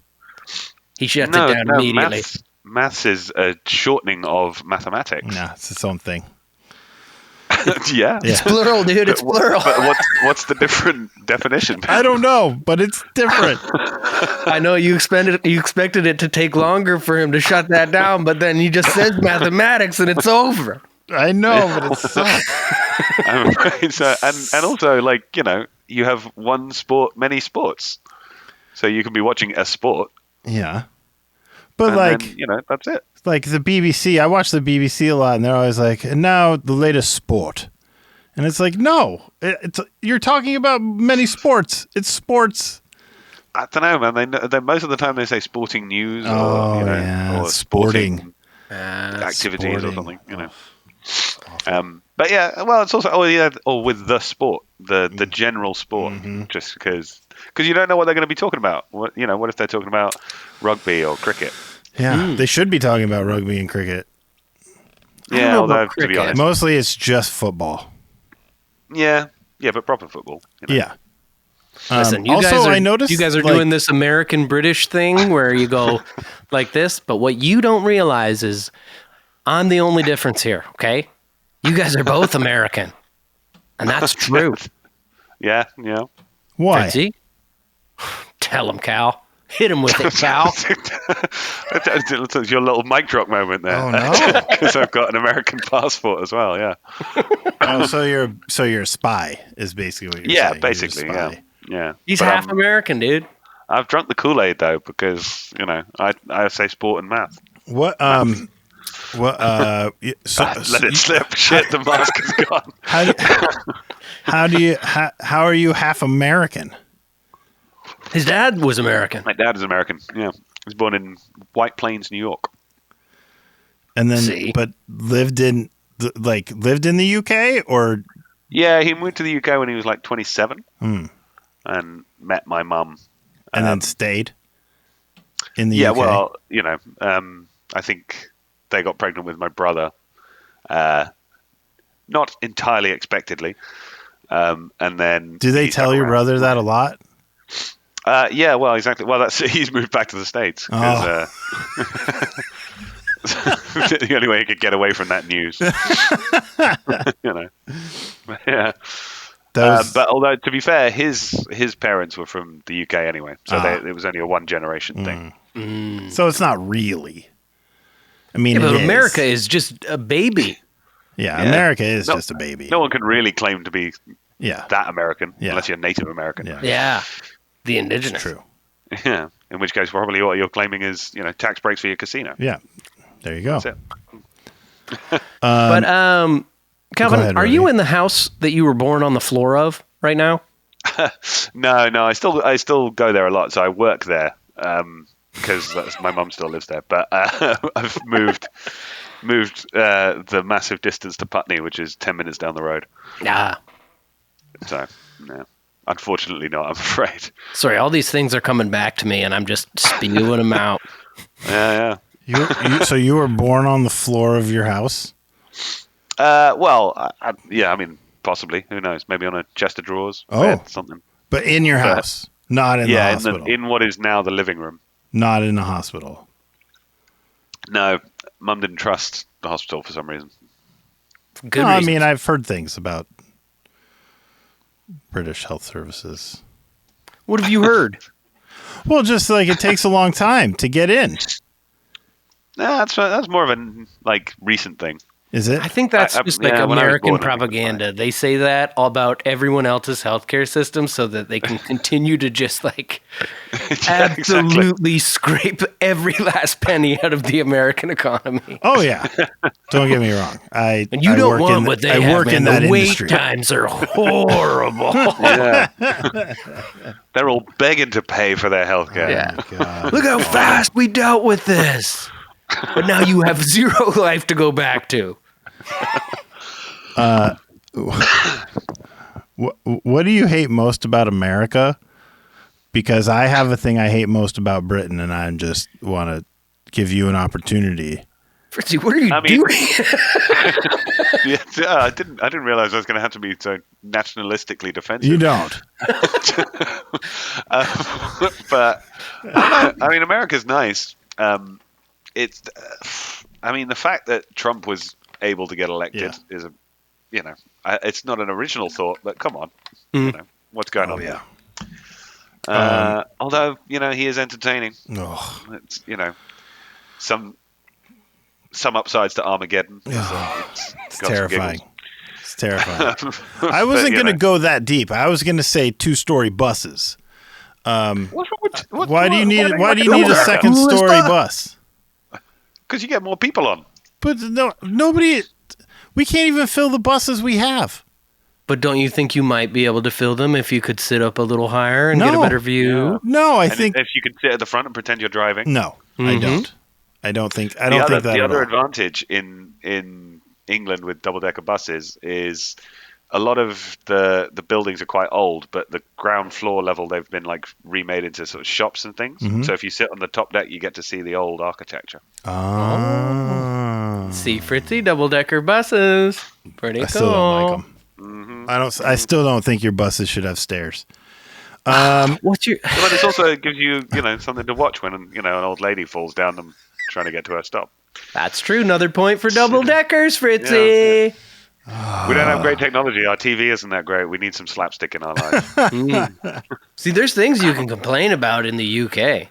He shut it down immediately. Maths is a shortening of mathematics. Nah, it's its own thing. Yeah. It's plural, dude. It's plural. But what's the different definition? I don't know, but it's different. I know you expected it to take longer for him to shut that down, but then he just says mathematics and it's over. I know, but it sucks. I'm afraid so. And also, like, you have one sport, many sports. So you can be watching a sport. Yeah, but And like, then, that's it. like the BBC, I watch the BBC a lot, and they're always like, and now the latest sport. And it's like, no, you're talking about many sports. It's sports. I don't know, man. They most of the time they say sporting news Oh, or, yeah, or sporting. activities or something, But yeah, well, it's also with the sport, the general sport, just because you don't know what they're going to be talking about. What if they're talking about rugby or cricket? Yeah, they should be talking about rugby and cricket. Yeah, although to be honest, mostly it's just football. Yeah, but proper football. Yeah. Listen, I noticed you guys are doing this American British thing where you go like this, but what you don't realize is I'm the only difference here. Okay. You guys are both American, and that's true. Yeah. Why? See? Tell him, Cal. Hit him with it, Cal. It's your little mic drop moment there. Oh no! Because I've got an American passport as well. Yeah. Oh, so you're a spy is basically what you're saying. Yeah, basically. Yeah. He's half American, dude. I've drunk the Kool-Aid though because I say sport and math. What? Let it slip. Shit, the mask is gone. How are you half American? His dad was American. My dad is American. Yeah, he was born in White Plains, New York. And then, but lived in the UK, or? Yeah, he moved to the UK when he was like 27, and met my mum, and then stayed in the UK. Yeah, well, I think they got pregnant with my brother, not entirely expectedly, and then. Do they tell your brother that a lot? Yeah, well, exactly. Well, he's moved back to the States. The only way he could get away from that news. Yeah. But although, to be fair, his parents were from the UK anyway, so it was only a one generation thing. So it's not really. I mean, but America is just a baby. Yeah, America is just a baby. No one can really claim to be that American unless you're Native American. Yeah. The indigenous. True. Yeah. In which case, probably what you're claiming is, tax breaks for your casino. Yeah. There you go. That's it. But Calvin, ahead, are you Rody. in the house that you were born on the floor of right now? No. I still go there a lot. So I work there because my mum still lives there. But I've moved the massive distance to Putney, which is 10 minutes down the road. Yeah. So, no. Unfortunately not, I'm afraid. Sorry, all these things are coming back to me, and I'm just spewing them out. Yeah. So you were born on the floor of your house? Well, I mean, possibly. Who knows? Maybe on a chest of drawers. Bed, something. But in your house, not in the hospital. In what is now the living room. Not in the hospital. No, Mum didn't trust the hospital for some reason. Good reasons. I mean, I've heard things about British health services. What have you heard? Well, just like it takes a long time to get in. No, that's more of a recent thing. Is it? I think that's just when I was American born, propaganda. They say that about everyone else's healthcare system so that they can continue to just absolutely scrape every last penny out of the American economy. Oh yeah, don't get me wrong. And you don't want what they have. I work in that the industry. wait times are horrible. Yeah. They're all begging to pay for their healthcare. Yeah. God. Look how fast we dealt with this. But now you have zero life to go back to. What do you hate most about America? Because I have a thing I hate most about Britain, and I just want to give you an opportunity. Fritzy, what are you doing? I didn't realize I was going to have to be so nationalistically defensive. You don't. But I mean, America's nice. The fact that Trump was able to get elected is it's not an original thought, but come on, what's going on yeah. there? Although he is entertaining. Oh. It's some upsides to Armageddon. It's terrifying. It's terrifying. I wasn't going to go that deep. I was going to say 2-story buses. Why do you need a second story bus? Because you get more people on. But nobody. We can't even fill the buses we have. But don't you think you might be able to fill them if you could sit up a little higher and get a better view? Yeah. No, I think if you could sit at the front and pretend you're driving. No, I don't. I don't think that. The other advantage in England with double-decker buses is a lot of the buildings are quite old, but the ground floor level they've been like remade into sort of shops and things. So if you sit on the top deck, you get to see the old architecture. Oh. See, Fritzy, double-decker buses. Pretty cool. I still don't like them. I still don't think your buses should have stairs. What's your... But it also gives you, something to watch when, an old lady falls down them trying to get to her stop. That's true. Another point for double-deckers, Fritzy. Yeah. We don't have great technology. Our TV isn't that great. We need some slapstick in our lives. See, there's things you can complain about in the UK,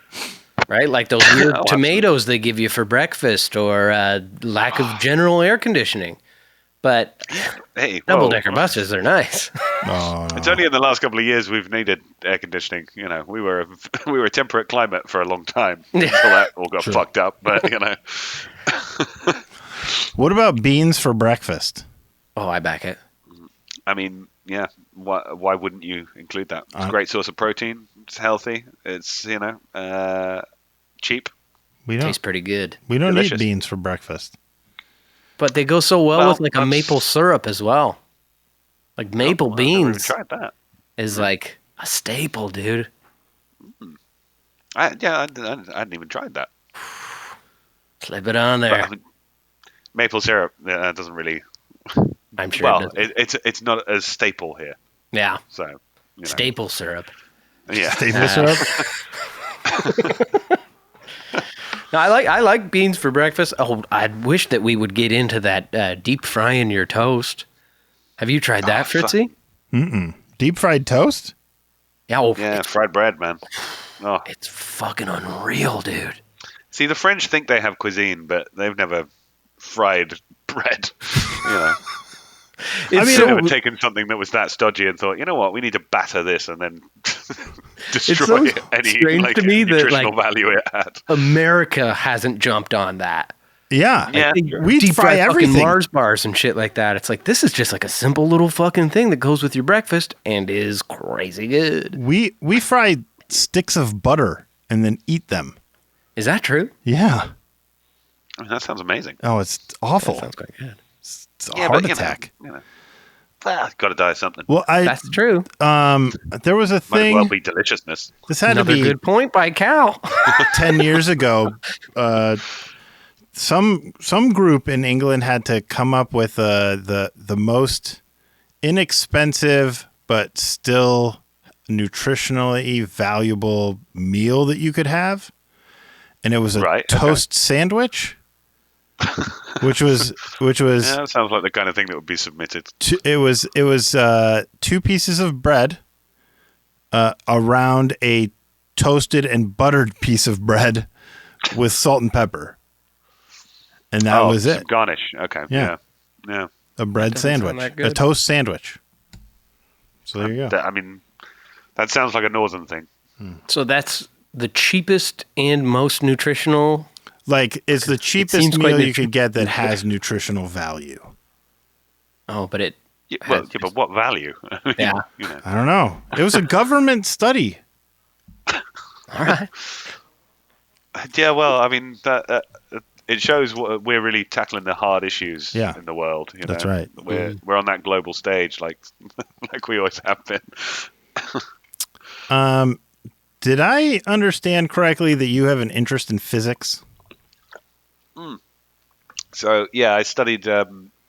right? Like those weird tomatoes they give you for breakfast or lack of general air conditioning. But double-decker buses are nice. Oh, no. It's only in the last couple of years we've needed air conditioning. We were a temperate climate for a long time until that all got fucked up. But What about beans for breakfast? Oh, I back it. I mean, yeah. Why wouldn't you include that? It's a great source of protein. It's healthy. It's cheap. Tastes pretty good. We don't Delicious. eat beans for breakfast. But they go so well with like a maple syrup as well. Like maple beans I've never even tried that. is like a staple, dude. I hadn't even tried that. Slip it on there. But, maple syrup doesn't really. I'm sure. It's not as staple here. Yeah. So Staple syrup. Yeah. Staple syrup? No, I like beans for breakfast. Oh, I wish that we would get into that deep frying your toast. Have you tried that, Fritzy? Deep fried toast? Yeah, fried bread, man. Oh, it's fucking unreal, dude. see, the French think they have cuisine, but they've never fried bread. It's They've never taken something that was that stodgy and thought, you know what, we need to batter this and then destroy any strange to me that, nutritional value it had. America hasn't jumped on that. Yeah. Sure. We Deep fry fried fucking everything. Mars bars and shit like that. It's like, this is just like a simple little fucking thing that goes with your breakfast and is crazy good. We fry sticks of butter and then eat them. Is that true? Yeah. I mean, that sounds amazing. Oh, it's awful. That sounds quite good. It's a heart attack. Got to die of something. Well, That's true. there was a Might as thing. well be deliciousness. This had Another to be good point by Cal. 10 years ago. Some group in England had to come up with the most inexpensive but still nutritionally valuable meal that you could have, and it was a toast sandwich, which was Yeah, that sounds like the kind of thing that would be submitted. it was 2 pieces of bread around a toasted and buttered piece of bread with salt and pepper. And that was it. Garnish. Okay. Yeah. Yeah. A bread sandwich. that A good. toast sandwich. So there you go. I mean, that sounds like a northern thing. So that's the cheapest and most nutritional. Like, it's the cheapest seems quite meal you could get that has nutritional value. Oh, but it. Yeah, but what value? Yeah. I don't know. It was a government study. All right. Yeah, well, I mean, that it shows we're really tackling the hard issues in the world. That's right. We're on that global stage, like we always have been. Did I understand correctly that you have an interest in physics? So yeah, I studied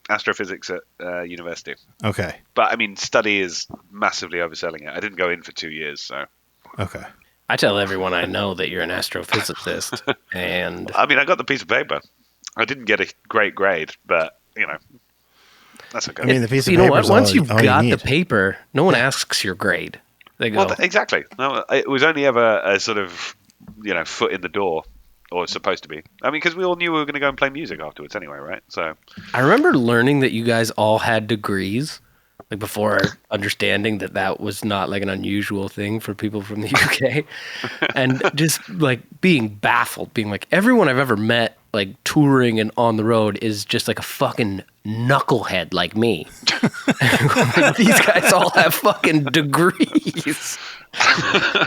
astrophysics at university. Okay. But I mean, study is massively overselling it. I didn't go in for 2 years, so. Okay. I tell everyone I know that you're an astrophysicist, and I mean, I got the piece of paper. I didn't get a great grade, but that's okay. I mean, the piece of you know paper what? is Once all you've you got the need. paper, no one asks your grade. They go, Well, exactly. No, it was only ever a sort of, foot in the door, or it's supposed to be. I mean, because we all knew we were going to go and play music afterwards anyway, right? So. I remember learning that you guys all had degrees, like before understanding that was not like an unusual thing for people from the UK, and just like being baffled, being like, everyone I've ever met, like touring and on the road, is just like a fucking knucklehead like me. Like, these guys all have fucking degrees.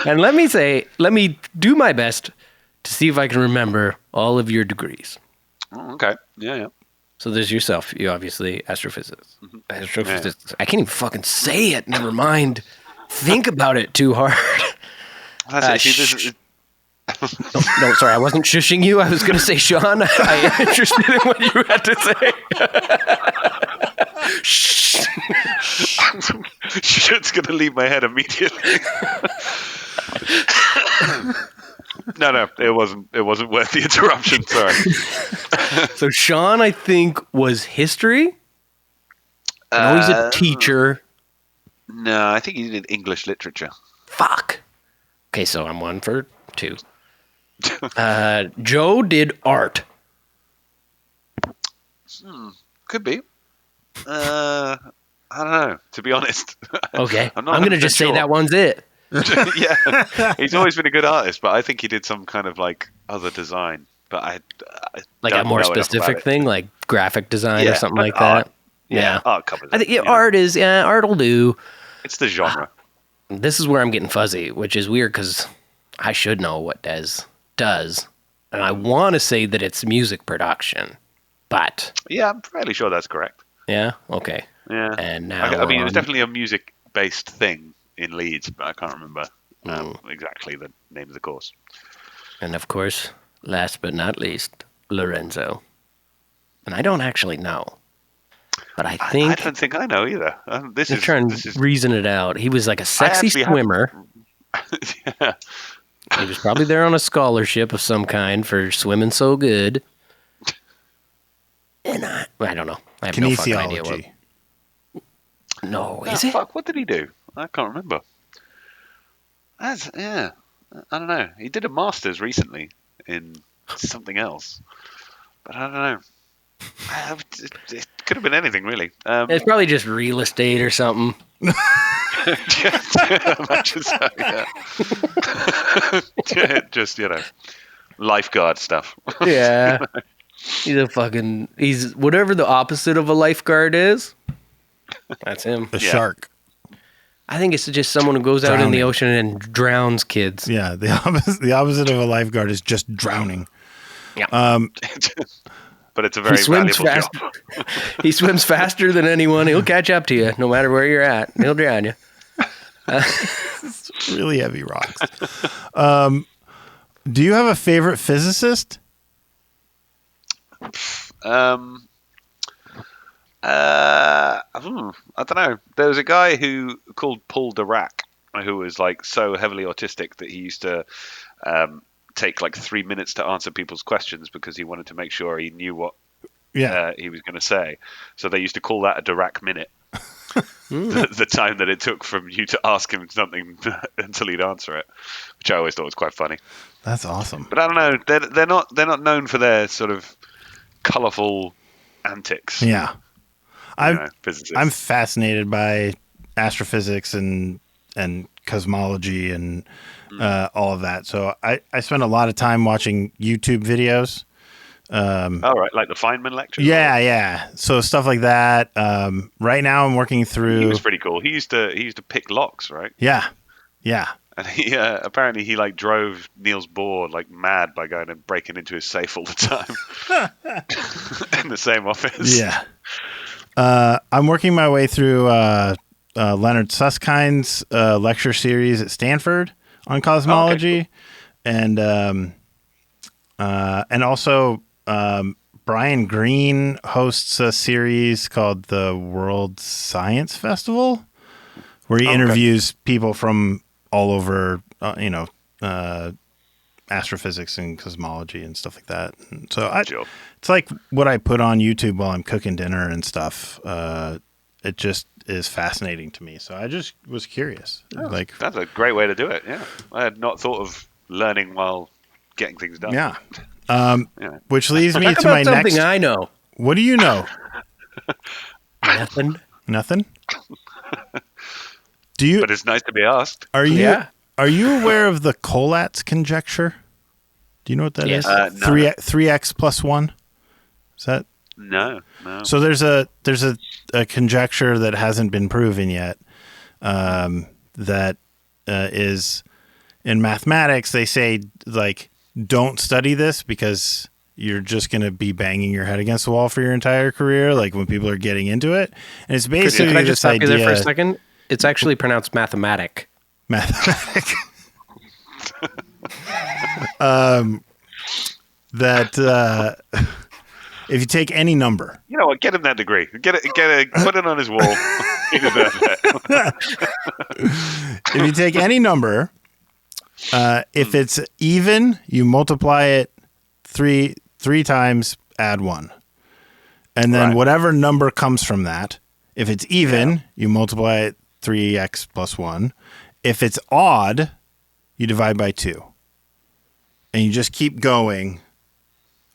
And let me do my best to see if I can remember all of your degrees. Oh, okay. Yeah. So there's yourself. You obviously astrophysicist. Astrophysicist. I can't even fucking say it. Never mind. Think about it too hard. That's it. See, this is, No, sorry, I wasn't shushing you. I was going to say, Sean, I am interested in what you had to say. Shh. Shit's going to leave my head immediately. No, it wasn't worth the interruption. Sorry. So Sean, I think, was history. I know he's a teacher. No, I think he did English literature. Fuck. Okay, so I'm 1 for 2. Joe did art. Could be. I don't know, to be honest. Okay, I'm not going to just say that one's it. Yeah, he's always been a good artist, but I think he did some kind of like other design. But I Like don't a more know enough specific about it. thing, like graphic design or something like art. that. Yeah, art covers I think it, art'll do. It's the genre. This is where I'm getting fuzzy, which is weird because I should know what Des does. And I want to say that it's music production, but... Yeah, I'm fairly sure that's correct. Yeah? Okay. Yeah. And now I mean, it was definitely a music-based thing in Leeds, but I can't remember Mm. exactly the name of the course. And of course, last but not least, Lorenzo. And I don't actually know. But I think... I don't think I know either. This I'm is trying to reason it out. He was like a sexy actually swimmer. yeah. He was probably there on a scholarship of some kind for swimming so good. And I don't know. I have no fucking idea what. Kinesiology. No, Oh, is it? fuck, what did he do? I can't remember. Yeah. I don't know. He did a master's recently in something else. But I don't know. It could have been anything, really. It's probably just real estate or something. Imagine so, yeah. Just, lifeguard stuff. Yeah. He's whatever the opposite of a lifeguard is. That's him. A shark. I think it's just someone who goes out in the Drowning. ocean and drowns kids. Yeah, the opposite of a lifeguard is just drowning. Yeah. But it's a very valuable job. He swims faster than anyone. He'll catch up to you no matter where you're at. He'll drown you. Really heavy rocks. Do you have a favorite physicist? I don't know. There was a guy called Paul Dirac, who was like so heavily autistic that he used to take like 3 minutes to answer people's questions because he wanted to make sure he knew what he was going to say. So they used to call that a Dirac minute. the time that it took from you to ask him something until he'd answer it, which I always thought was quite funny. That's awesome. But I don't know. They're not known for their sort of colourful antics. Yeah. Physicists. I'm fascinated by astrophysics and cosmology and all of that. So I spend a lot of time watching YouTube videos. All right, like the Feynman lecture. Yeah. So stuff like that. Right now I'm working through. He was pretty cool. He used to pick locks, right? Yeah. And he apparently he like drove Niels Bohr like mad by going and breaking into his safe all the time in the same office. Yeah. I'm working my way through Leonard Suskind's lecture series at Stanford on cosmology, and also Brian Greene hosts a series called the World Science Festival, where he interviews people from all over, astrophysics and cosmology and stuff like that. And so it's like what I put on YouTube while I'm cooking dinner and stuff. It just is fascinating to me. So I just was curious. That's a great way to do it. Yeah, I had not thought of learning while getting things done. Yeah. Which leads me Talk to my about something next. I know. What do you know? Nothing. Do you? But it's nice to be asked. Are you? Yeah. Are you aware of the Collatz conjecture? Do you know what that is? No. 3x plus 1? Is that? No. So there's a conjecture that hasn't been proven yet. That is in mathematics. They say like don't study this because you're just going to be banging your head against the wall for your entire career, like when people are getting into it. And it's basically Can I just this stop you idea. there for a second? It's actually pronounced mathematic. Mathematic. That if you take any number, You know what? Get him that degree. Put it on his wall. He deserves it. if you take any number, if it's even, you multiply it three times, add 1. And then Right. whatever number comes from that, if it's even, you multiply it 3x plus 1. If it's odd, you divide by 2. And you just keep going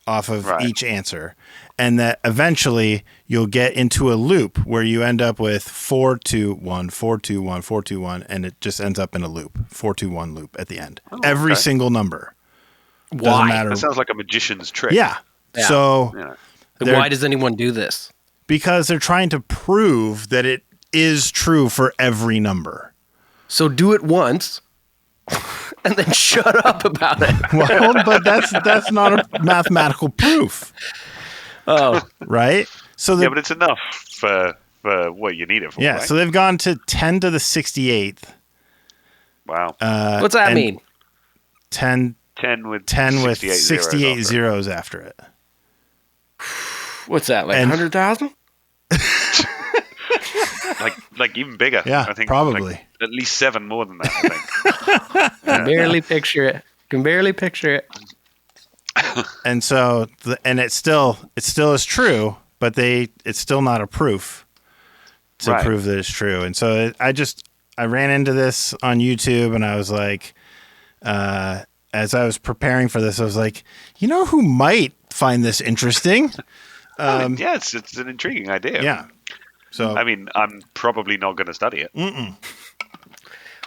off of Right. each answer. And that eventually you'll get into a loop where you end up with 4, 2, 1, 4, 2, 1, 4, 2, 1, and it just ends up in a loop, 4, 2, 1 loop at the end. Every okay. single number. Why? Doesn't matter. That sounds like a magician's trick. Yeah. Yeah. So Yeah. they're- Why does anyone do this? because they're trying to prove that it is true for every number. So do it once, and then shut up about it. Well, but that's not a mathematical proof, Oh, right? So Yeah, but it's enough for what you need it for. yeah, Right? so they've gone to 10 to the 68th. Wow. what's that and mean? 10 with 68 zeros after it. What's that, like and- 100,000? like even bigger. Yeah, I think probably. like at least 7 more than that. I think. Can barely picture it. Can barely picture it. And so it still is true, but it's still not a proof to Right. prove that it's true. And so I ran into this on YouTube, and I was like, as I was preparing for this, I was like, you know who might find this interesting? Yeah, it's an intriguing idea. Yeah. So I mean, I'm probably not going to study it.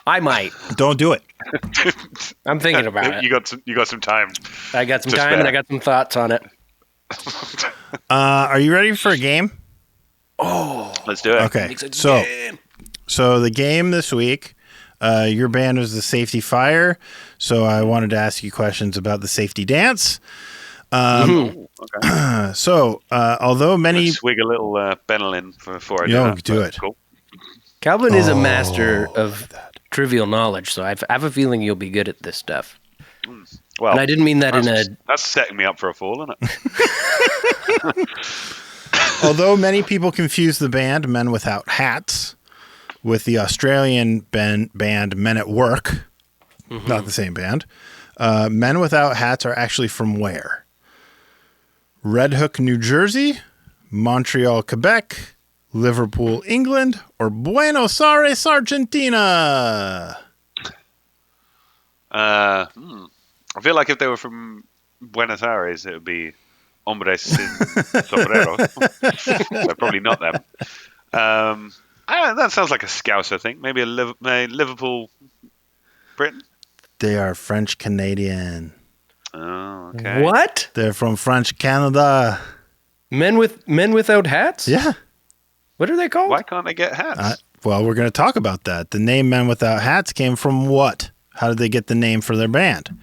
I might. don't do it. I'm thinking about it. You got some time. I got some to time spare. and I got some thoughts on it. Are you ready for a game? Let's do it. Okay. It's a So game. So the game this week, your band was the Safety Fire. So I wanted to ask you questions about the Safety Dance. Okay. So although many, Swig a little Benylin before I do Yo, that. do That's it. Cool. Calvin is a master of trivial knowledge, so I have a feeling you'll be good at this stuff. Well, And I didn't mean that in a... that's setting me up for a fall, isn't it? although many people confuse the band Men Without Hats with the Australian band Men at Work, not the same band. Men Without Hats are actually from where? Red Hook, New Jersey, Montreal, Quebec, Liverpool, England, or Buenos Aires, Argentina? I feel like if they were from Buenos Aires, it would be hombres sin sombrero. They're probably not them. That sounds like a Scouser thing. Maybe a Liverpool, Britain. They are French Canadian. Oh, okay. What? They're from French Canada. Men without hats? Yeah. What are they called? Why can't they get hats? Well, we're going to talk about that. The name Men Without Hats came from what? How did they get the name for their band?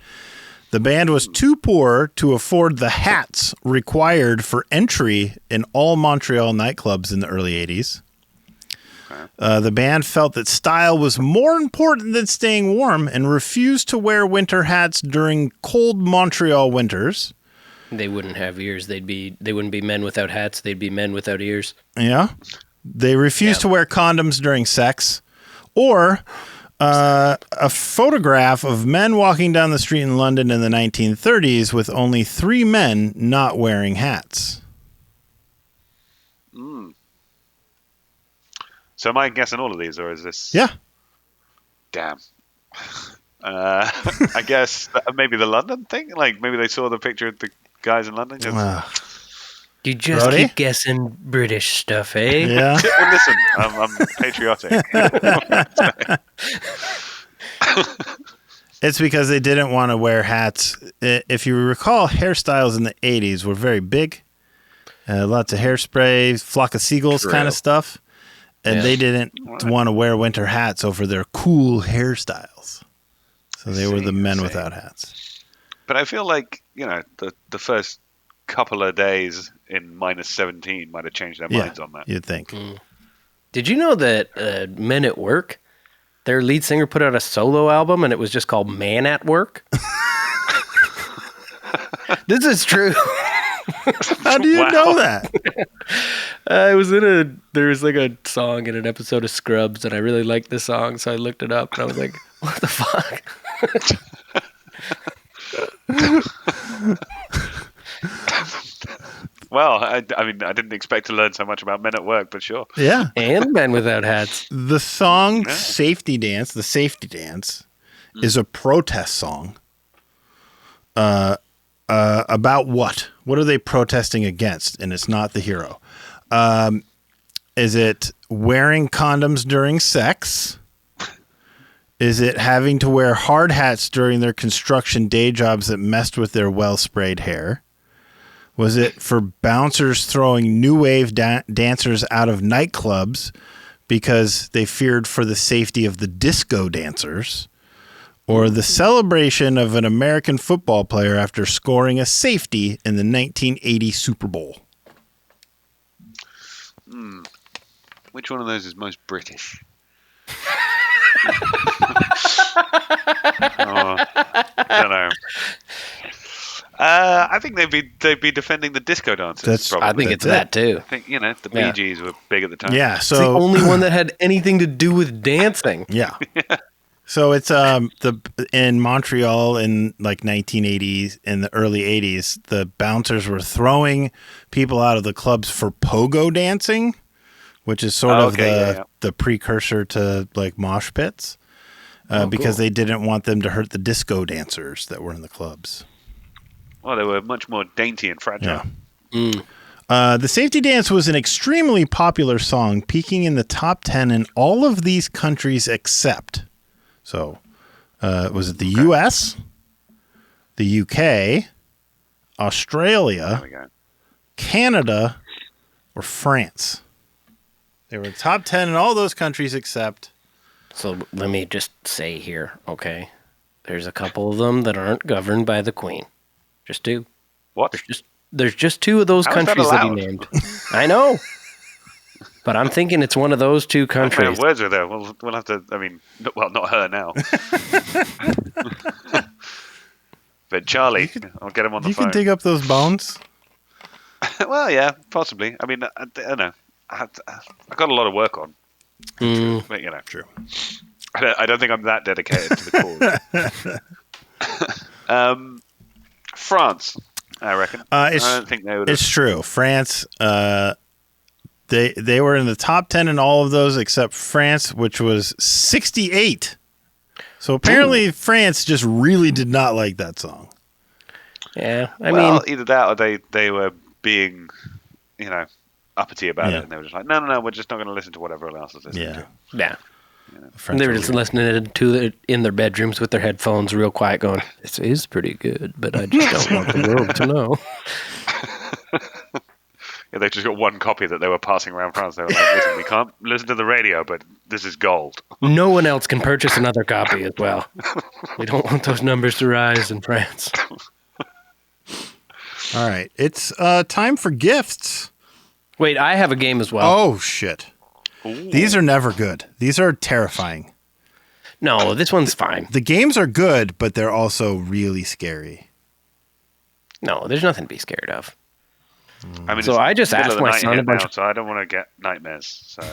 The band was too poor to afford the hats required for entry in all Montreal nightclubs in the early 80s. The band felt that style was more important than staying warm and refused to wear winter hats during cold Montreal winters. They wouldn't have ears. They wouldn't be men without hats. They'd be men without ears. Yeah. They refused to wear condoms during sex. Or a photograph of men walking down the street in London in the 1930s with only 3 men not wearing hats. So am I guessing all of these, or is this... Yeah. Damn. I guess maybe the London thing? Like, maybe they saw the picture of the guys in London? You just Rody? keep guessing British stuff, eh? Yeah. Well, listen, I'm patriotic. It's because they didn't want to wear hats. If you recall, hairstyles in the 80s were very big. Lots of hairspray, flock of seagulls kind of stuff. And Yeah. they didn't want to wear winter hats over their cool hairstyles. So they were the men without hats. But I feel like, the first couple of days in -17 might have changed their minds on that. You'd think. Did you know that Men at Work, their lead singer put out a solo album and it was just called Man at Work? This is true. How do you know that? There was like a song in an episode of Scrubs and I really liked the song, so I looked it up and I was like, what the fuck? Well, I mean, I didn't expect to learn so much about Men at Work, but sure. Yeah. And Men Without Hats. The song Safety Dance, the Safety Dance, is a protest song. About what? What are they protesting against? And it's not the hero. Is it wearing condoms during sex? Is it having to wear hard hats during their construction day jobs that messed with their well-sprayed hair? Was it for bouncers throwing new wave dancers out of nightclubs because they feared for the safety of the disco dancers? Or the celebration of an American football player after scoring a safety in the 1980 Super Bowl? Which one of those is most British? I don't know. I think they'd be defending the disco dancers. I think it's that too. I think the Bee Gees were big at the time. Yeah, It's the only one that had anything to do with dancing. Yeah. So it's in Montreal in like 1980s, in the early 80s, the bouncers were throwing people out of the clubs for pogo dancing, which is sort of the precursor to like mosh pits, because they didn't want them to hurt the disco dancers that were in the clubs. Well, they were much more dainty and fragile. Yeah. The Safety Dance was an extremely popular song, peaking in the top 10 in all of these countries except. So, was it the U.S., the U.K., Australia, Canada, or France? They were in the top 10 in all those countries except. So let me just say here, okay? There's a couple of them that aren't governed by the Queen. Just two. What? There's just two of those countries that he named. I know. But I'm thinking it's one of those two countries. Words are there. We'll have to. I mean, not her now. But Charlie, I'll get him on the phone. You can dig up those bones. Well, yeah, possibly. I mean, I don't know. I've got a lot of work on. But True. I don't think I'm that dedicated to the cause. France, I reckon. I don't think they would. It's true. France. They were in the top 10 in all of those except France, which was 68. So apparently France just really did not like that song. Yeah, I mean, either that or they were being, uppity about it, and they were just like, no, we're just not going to listen to whatever else is listening to. Yeah. They were just listening to it in their bedrooms with their headphones real quiet going, this is pretty good, but I just don't want the world to know. Yeah, they just got one copy that they were passing around France. They were like, listen, we can't listen to the radio, but this is gold. No one else can purchase another copy as well. We don't want those numbers to rise in France. All right. It's time for gifts. Wait, I have a game as well. Oh, shit. Ooh. These are never good. These are terrifying. No, this one's fine. The games are good, but they're also really scary. No, there's nothing to be scared of. I mean, so I just asked my son a bunch. So I don't want to get nightmares. So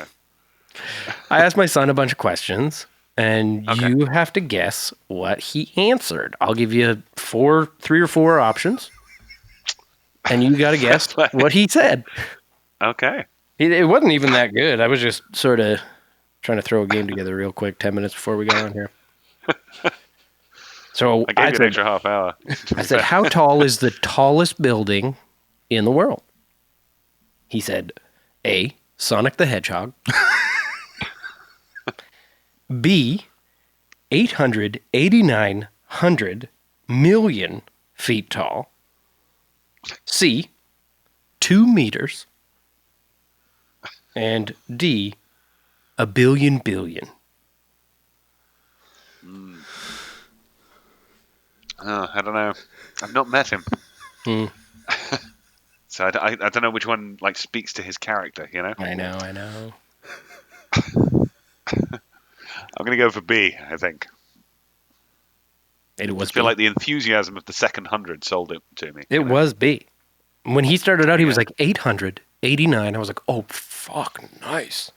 I asked my son a bunch of questions, and you have to guess what he answered. I'll give you 3 or 4 options, and you got to guess what he said. Okay. It wasn't even that good. I was just sort of trying to throw a game together real quick 10 minutes before we got on here. So I gave you an extra half hour. I said, how tall is the tallest building in the world? He said, A, Sonic the Hedgehog. B, 889 million feet tall. C, 2 meters. And D, a billion. I don't know. I've not met him. So I don't know which one like speaks to his character. You know. I know. I'm gonna go for B. I think. It was I feel B. like the enthusiasm of the second 100 sold it to me. It was B. When he started out, he was Yeah. like 889. I was like, oh, fuck, nice.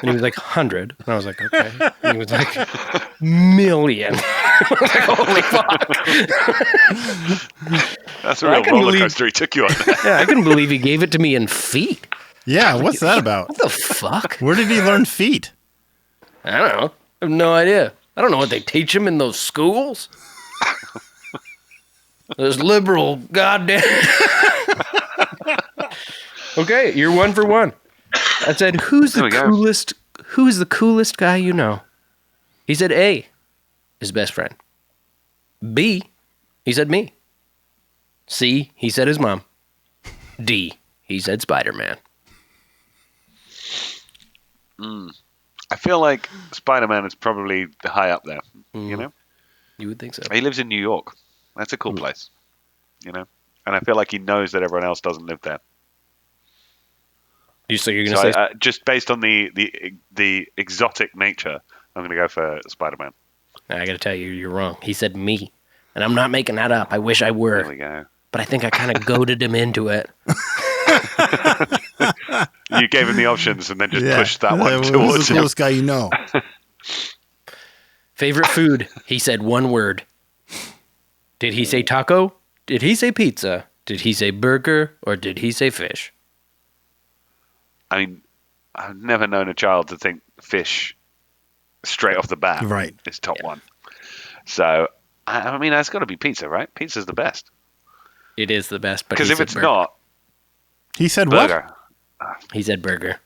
And he was like 100. And I was like, okay. And he was like, million. I was like, holy fuck. That's a I real couldn't roller believe- coaster he took you on. Yeah, I couldn't believe he gave it to me in feet. Yeah, what's that about? What the fuck? Where did he learn feet? I don't know. I have no idea. I don't know what they teach him in those schools. Those liberal goddamn. Okay, you're 1 for 1. I said, who's There the we go. coolest? Who's the coolest guy you know? He said A, his best friend. B, he said me. C, he said his mom. D, he said Spider-Man. I feel like Spider-Man is probably high up there. You know, You would think so. he lives in New York. That's a cool place. You know, and I feel like he knows that everyone else doesn't live there. So you're gonna So say just based on the exotic nature, I'm going to go for Spider-Man. I gotta tell you, you're wrong. He said me. And I'm not making that up. I wish I There were. we go. But I think I kind of goaded him into it. You gave him the options and then just Yeah. pushed that one Who's towards the him. coolest guy you know? Favorite food? He said one word. Did he say taco? Did he say pizza? Did he say burger? Or did he say fish? I mean, I've never known a child to think fish straight off the bat Right. is top one. So, I mean, that's got to be pizza, right? Pizza's the best. It is the best. But Because he if said it's burger. not, He said burger. He said burger.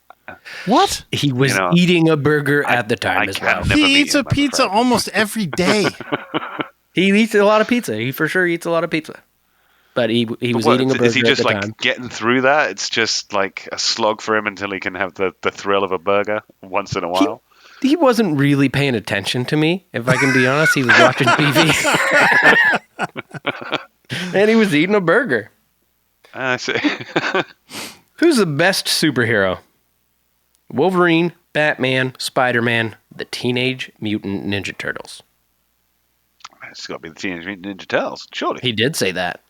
what? He was You know, eating a burger at the time I as can well. never He meet eats him, a I'm pizza afraid. almost every day. He eats a lot of pizza. He for sure eats a lot of pizza. But he was What, eating a burger is he just at the like time. getting through that? It's just like a slog for him until he can have the thrill of a burger once in a while. He wasn't really paying attention to me, if I can be honest. He was watching TV. And he was eating a burger. I see. Who's the best superhero? Wolverine, Batman, Spider-Man, the Teenage Mutant Ninja Turtles. It's got to be the Teenage Mutant Ninja Turtles, surely. He did say that.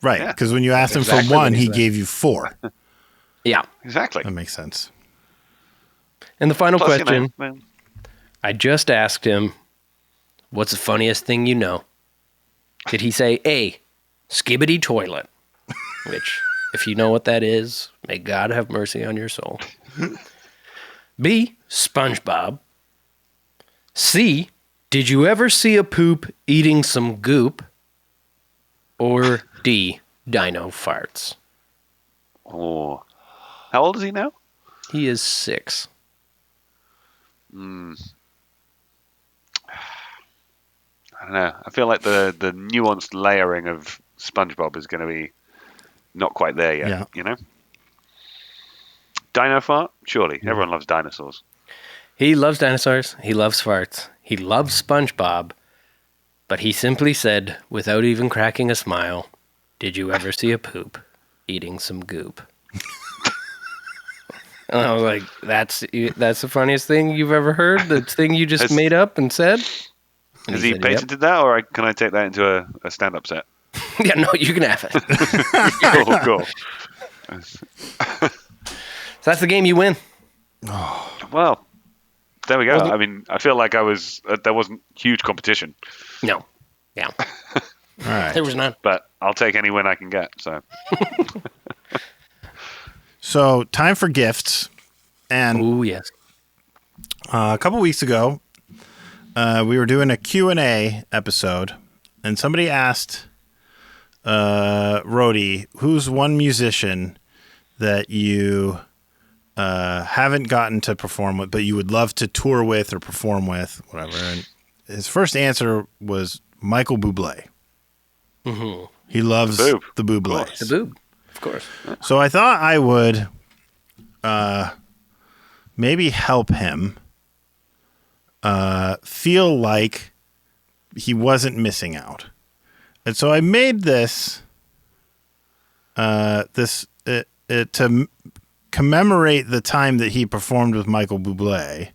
Right, Yeah. because when you asked him Exactly for what one, he he said. gave you 4. Yeah. Exactly. That makes sense. And the final Plus, question, well, I just asked him, what's the funniest thing you know? Did he say A, skibbity toilet? Which, if you know what that is, may God have mercy on your soul. B, SpongeBob. C, did you ever see a poop eating some goop? Or D, dino farts. oh. How old is he now? He is 6. I don't know. I feel like the nuanced layering of SpongeBob is going to be not quite there yet. Yeah. You know. Dino fart? Surely. Everyone loves dinosaurs. He loves dinosaurs. He loves farts. He loves SpongeBob. But he simply said, without even cracking a smile, did you ever see a poop eating some goop? And I was like, that's the funniest thing you've ever heard? The thing you just Has- made up and said? And Has he said, "Yep." patented that, or can I take that into a stand-up set? Yeah, no, you can have it. Cool. So that's the game you win. Well, there we go. Well, I mean, I feel like there wasn't huge competition, No. Yeah. All right. There was none. but I'll take any win I can get. So So, time for gifts. And Ooh, yes. a couple weeks ago, we were doing a Q&A episode, and somebody asked Rody, who's one musician that you haven't gotten to perform with, but you would love to tour with or perform with, whatever. And his first answer was Michael Bublé. Mm-hmm. He loves The Boob. the Bublés. The boob, of course. So I thought I would maybe help him feel like he wasn't missing out. And so I made this to commemorate the time that he performed with Michael Bublé.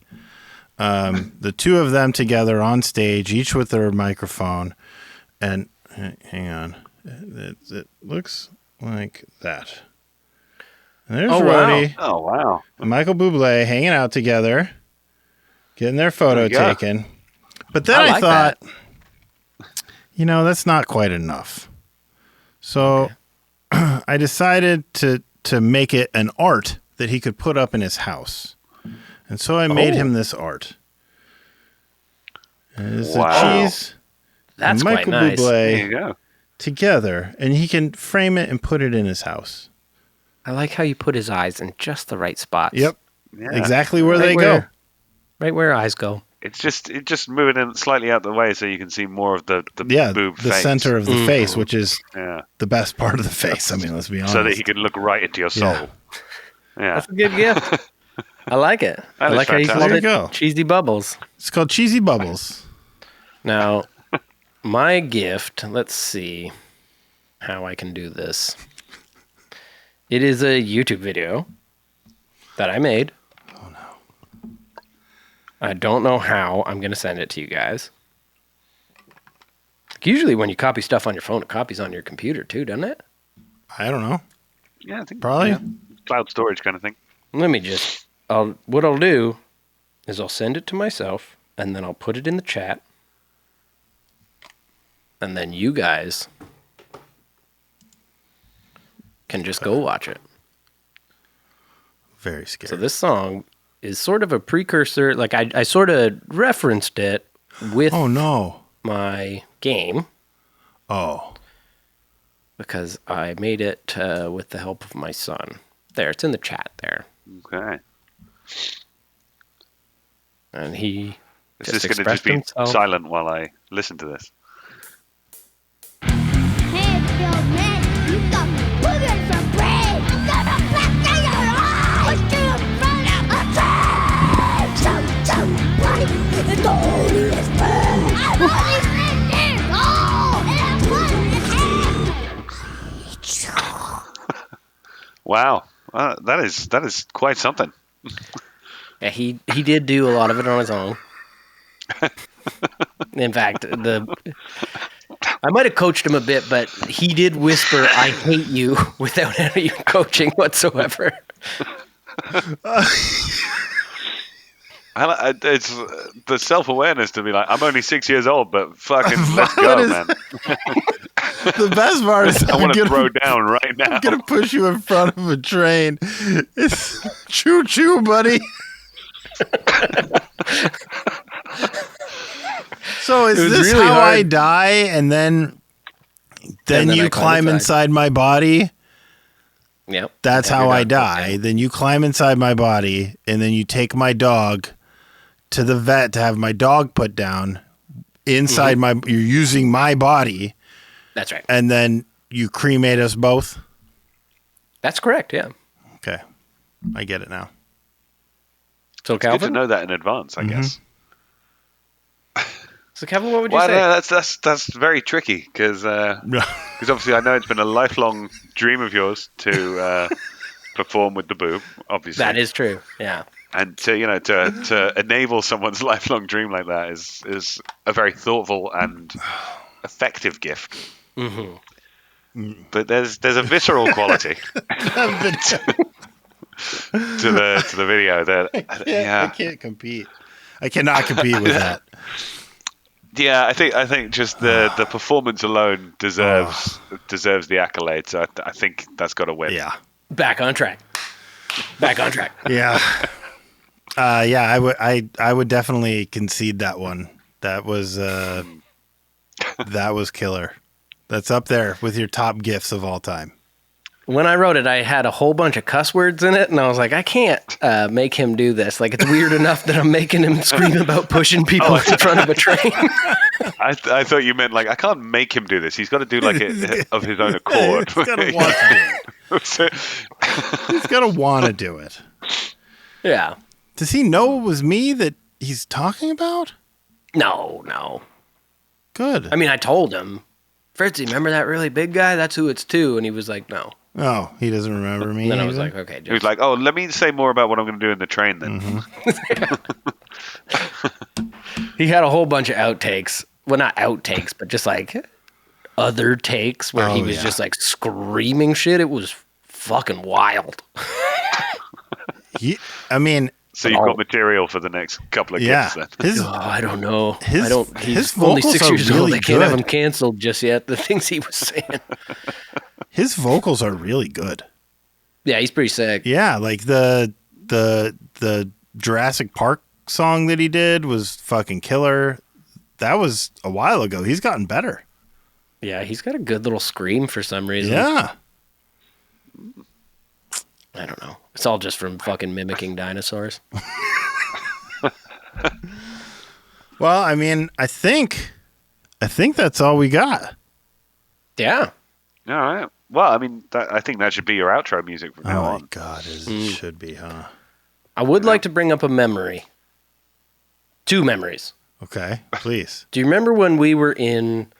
The two of them together on stage, each with their microphone, and hang on, it looks like that. And there's Rody. Oh, wow. And Michael Bublé hanging out together, getting their photo taken. But then I thought, that's not quite enough. So I decided to make it an art that he could put up in his house. And so I made him this art. And it's a cheese That's and Michael quite nice. Bublé together, and he can frame it and put it in his house. I like how you put his eyes in just the right spots. Yep. Yeah. Exactly where they go. go. Right where eyes go. It's just moving it slightly out the way so you can see more of the boob the face. center of the face, which is the best part of the face. I mean, let's be honest. So that he can look right into your soul. Yeah. That's a good gift. I like it. I like how you fantastic. called it Cheesy Bubbles. It's called Cheesy Bubbles. Now, my gift, let's see how I can do this. It is a YouTube video that I made. Oh, no. I don't know how I'm going to send it to you guys. Usually when you copy stuff on your phone, it copies on your computer too, doesn't it? I don't know. Yeah, I think Probably. cloud storage kind of thing. Let me just, what I'll do is I'll send it to myself and then I'll put it in the chat. And then you guys can just go watch it. Very scary. So this song is sort of a precursor. Like I sort of referenced it with my game. Oh. Because I made it with the help of my son. There, it's in the chat there. Okay. And he Is this going to just be silent while I listen to this? Wow, that is quite something. Yeah, he did do a lot of it on his own. In fact, I might have coached him a bit, but he did whisper, "I hate you," without any coaching whatsoever. It's the self-awareness to be like, I'm only 6 years old, but fucking let's go, man. The best part is I want to throw down right now. I'm going to push you in front of a train. It's choo-choo, buddy. So is this really how hard. I die, and then you climb inside my body? Yep. That's how I die. Then you climb inside my body, and then you take my dog to the vet to have my dog put down inside you're using my body. That's right. And then you cremate us both? That's correct, yeah. Okay. I get it now. So, it's Calvin? good to know that in advance, I guess. So, Calvin, what would you say? No, that's very tricky because obviously I know it's been a lifelong dream of yours to perform with the boob. Obviously, that is true. Yeah, and to enable someone's lifelong dream like that is a very thoughtful and effective gift. Mm-hmm. But there's a visceral quality to the video that I can't compete. I cannot compete with that. Yeah, I think just the performance alone deserves the accolade. So I think that's got to win. Yeah. Back on track. Yeah. I would definitely concede that one. That was killer. That's up there with your top gifts of all time. When I wrote it, I had a whole bunch of cuss words in it, and I was like, I can't make him do this. Like, it's weird enough that I'm making him scream about pushing people in front of a train. I thought you meant, like, I can't make him do this. He's got to do, like, it of his own accord. He's got to want to do it. He's got to want to do it. Yeah. Does he know it was me that he's talking about? No. Good. I mean, I told him, Fritzy, remember that really big guy? That's who it's to. And he was like, no. Oh, he doesn't remember me. And then I was either? like, okay. He was like, "Oh, let me say more about what I'm going to do in the train then." He had a whole bunch of outtakes. Well, not outtakes, but just like other takes where he was just like screaming shit. It was fucking wild. I mean, So you've got material for the next couple of gigs then. I don't know. His He's only vocals 6 are years old. really They can't have good. him canceled just yet. The things he was saying. His vocals are really good. Yeah, he's pretty sick. Yeah, like the Jurassic Park song that he did was fucking killer. That was a while ago. He's gotten better. Yeah, he's got a good little scream for some reason. Yeah. I don't know. It's all just from fucking mimicking dinosaurs. Well, I mean, I think that's all we got. Yeah. All right. Well, I mean, I think that should be your outro music from now Oh my on. God, it should be, huh? I would like to bring up a memory. 2 memories. Okay, please. Do you remember when we were in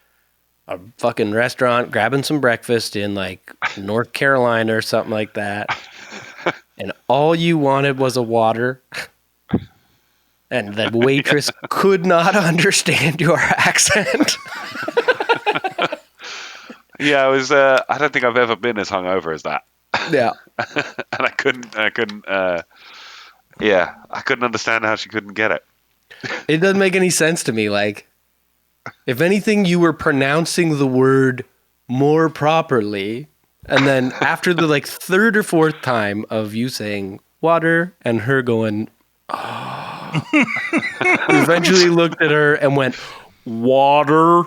a fucking restaurant grabbing some breakfast in like North Carolina or something like that, and all you wanted was a water, and the waitress could not understand your accent? Yeah, I was. I don't think I've ever been as hungover as that, Yeah. and I couldn't. Yeah, I couldn't understand how she couldn't get it. It doesn't make any sense to me. Like, if anything, you were pronouncing the word more properly, and then after the like 3rd or 4th time of you saying water and her going, oh, you eventually looked at her and went, water.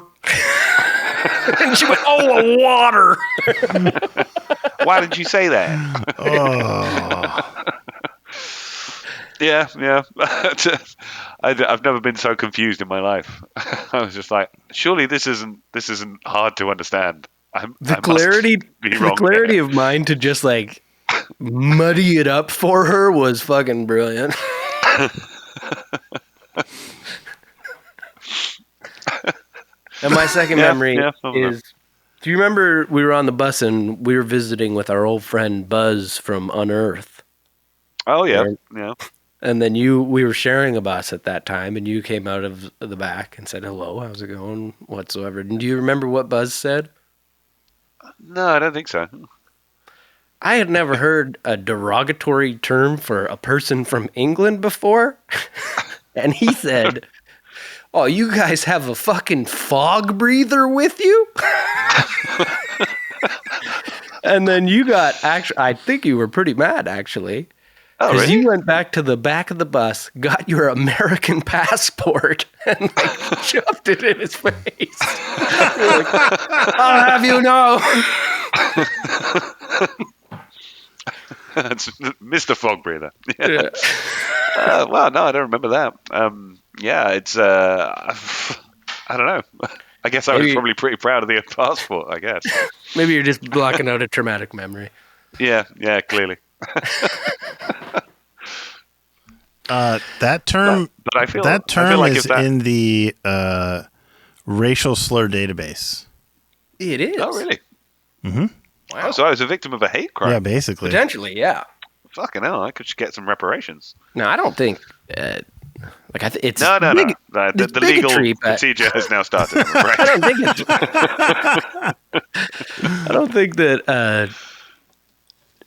And she went, oh, a water. Why did you say that? Oh, Yeah. I've never been so confused in my life. I was just like, surely this isn't hard to understand. The clarity of mine to just like muddy it up for her was fucking brilliant. And my second memory is, do you remember we were on the bus and we were visiting with our old friend Buzz from Unearth? Oh yeah, Right. yeah. And then we were sharing a bus at that time, and you came out of the back and said, hello, how's it going, whatsoever. And do you remember what Buzz said? No, I don't think so. I had never heard a derogatory term for a person from England before. And he said, oh, you guys have a fucking fog breather with you? And then you got, actually, I think you were pretty mad, actually. Oh, Because really? you went back to the back of the bus, got your American passport, and like shoved it in his face. You're like, I'll have you know. That's Mr. Fog Breather. Yeah. Well, no, I don't remember that. Yeah, it's I don't know. I guess I was probably pretty proud of the passport. I guess. Maybe you're just blocking out a traumatic memory. Yeah, clearly. that term. But I feel is if that, in the racial slur database. It is. Oh, really? Mm-hmm. Wow. Oh, so I was a victim of a hate crime. Yeah, basically. Potentially, yeah. Fucking hell, I could get some reparations. No, I don't think. It's No. big- The it's legal bigotry, but- procedure has now started. Right? I don't think it's. I don't think that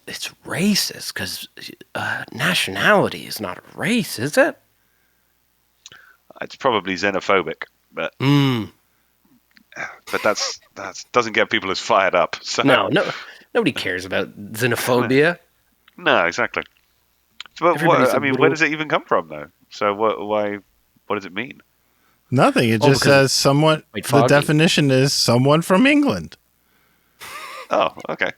it's racist because nationality is not a race, is it? It's probably xenophobic, but that's doesn't get people as fired up. So. No, nobody cares about xenophobia. No, exactly. But Everybody's a where little- does it even come from, though? So what does it mean? Nothing. It just because says someone. quite The foggy. definition is someone from England. Oh, okay.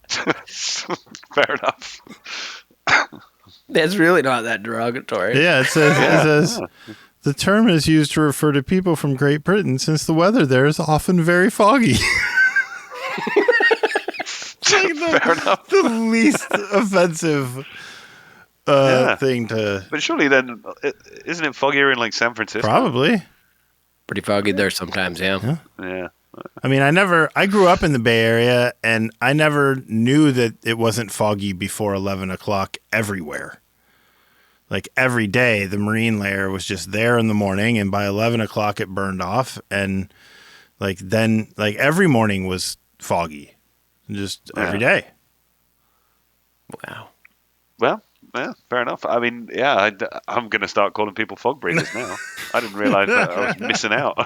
Fair enough. It's really not that derogatory. Yeah, it says the term is used to refer to people from Great Britain since the weather there is often very foggy. Fair enough. The least offensive thing to But surely then, isn't it foggier in like San Francisco? probably. Pretty foggy there sometimes, yeah. Yeah. I mean, I grew up in the Bay Area, and I never knew that it wasn't foggy before 11 o'clock everywhere. Like every day, the marine layer was just there in the morning, and by 11 o'clock it burned off. And then every morning was foggy, just every day. Wow. Well, yeah, fair enough. I mean, yeah, I'm going to start calling people fog breathers now. I didn't realize that I was missing out.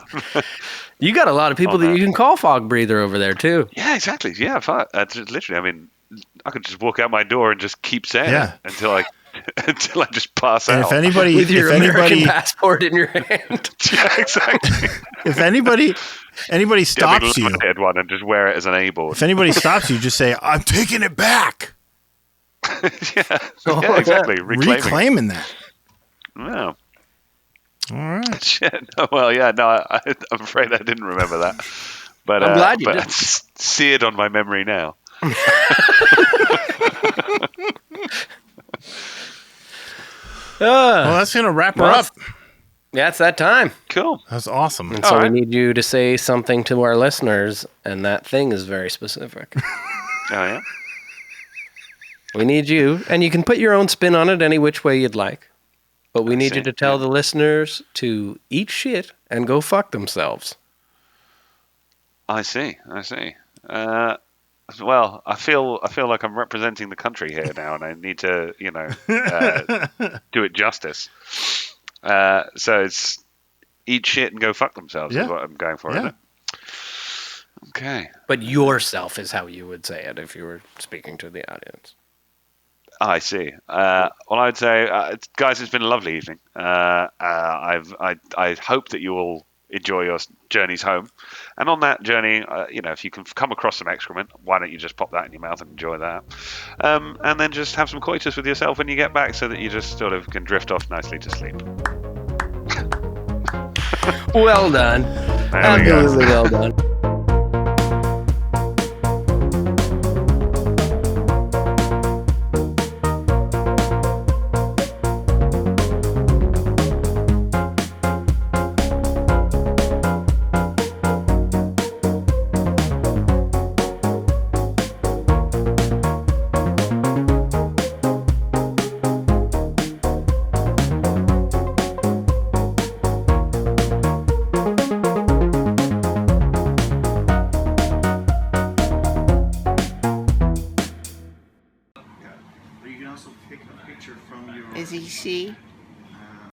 You got a lot of people that you can call fog breather over there too. Yeah, exactly. Yeah, literally. I mean, I could just walk out my door and just keep saying it until I just pass and out. If anybody, with your American passport in your hand. Yeah, exactly. If anybody stops you, one and just wear it as an A-board. If anybody stops you, just say, "I'm taking it back." Yeah, exactly. Reclaiming that. Yeah. All right. Shit. Well, yeah, no, I'm afraid I didn't remember that. But I'm glad you did. It's seared on my memory now. Well, that's going to wrap her up. Yeah, it's that time. Cool. That's awesome. And so we need you to say something to our listeners, and that thing is very specific. Oh, yeah? We need you, and you can put your own spin on it any which way you'd like. But we need you to tell the listeners to eat shit and go fuck themselves. I see. Well, I feel like I'm representing the country here now, and I need to, do it justice. So it's eat shit and go fuck themselves is what I'm going for, isn't it? Okay. But yourself is how you would say it if you were speaking to the audience. I see. Well, I'd say, guys, it's been a lovely evening. I hope that you all enjoy your journeys home. And on that journey, if you can come across some excrement, why don't you just pop that in your mouth and enjoy that? And then just have some coitus with yourself when you get back so that you just sort of can drift off nicely to sleep. Well done. Absolutely well done. You can also pick a picture from your... Is he she?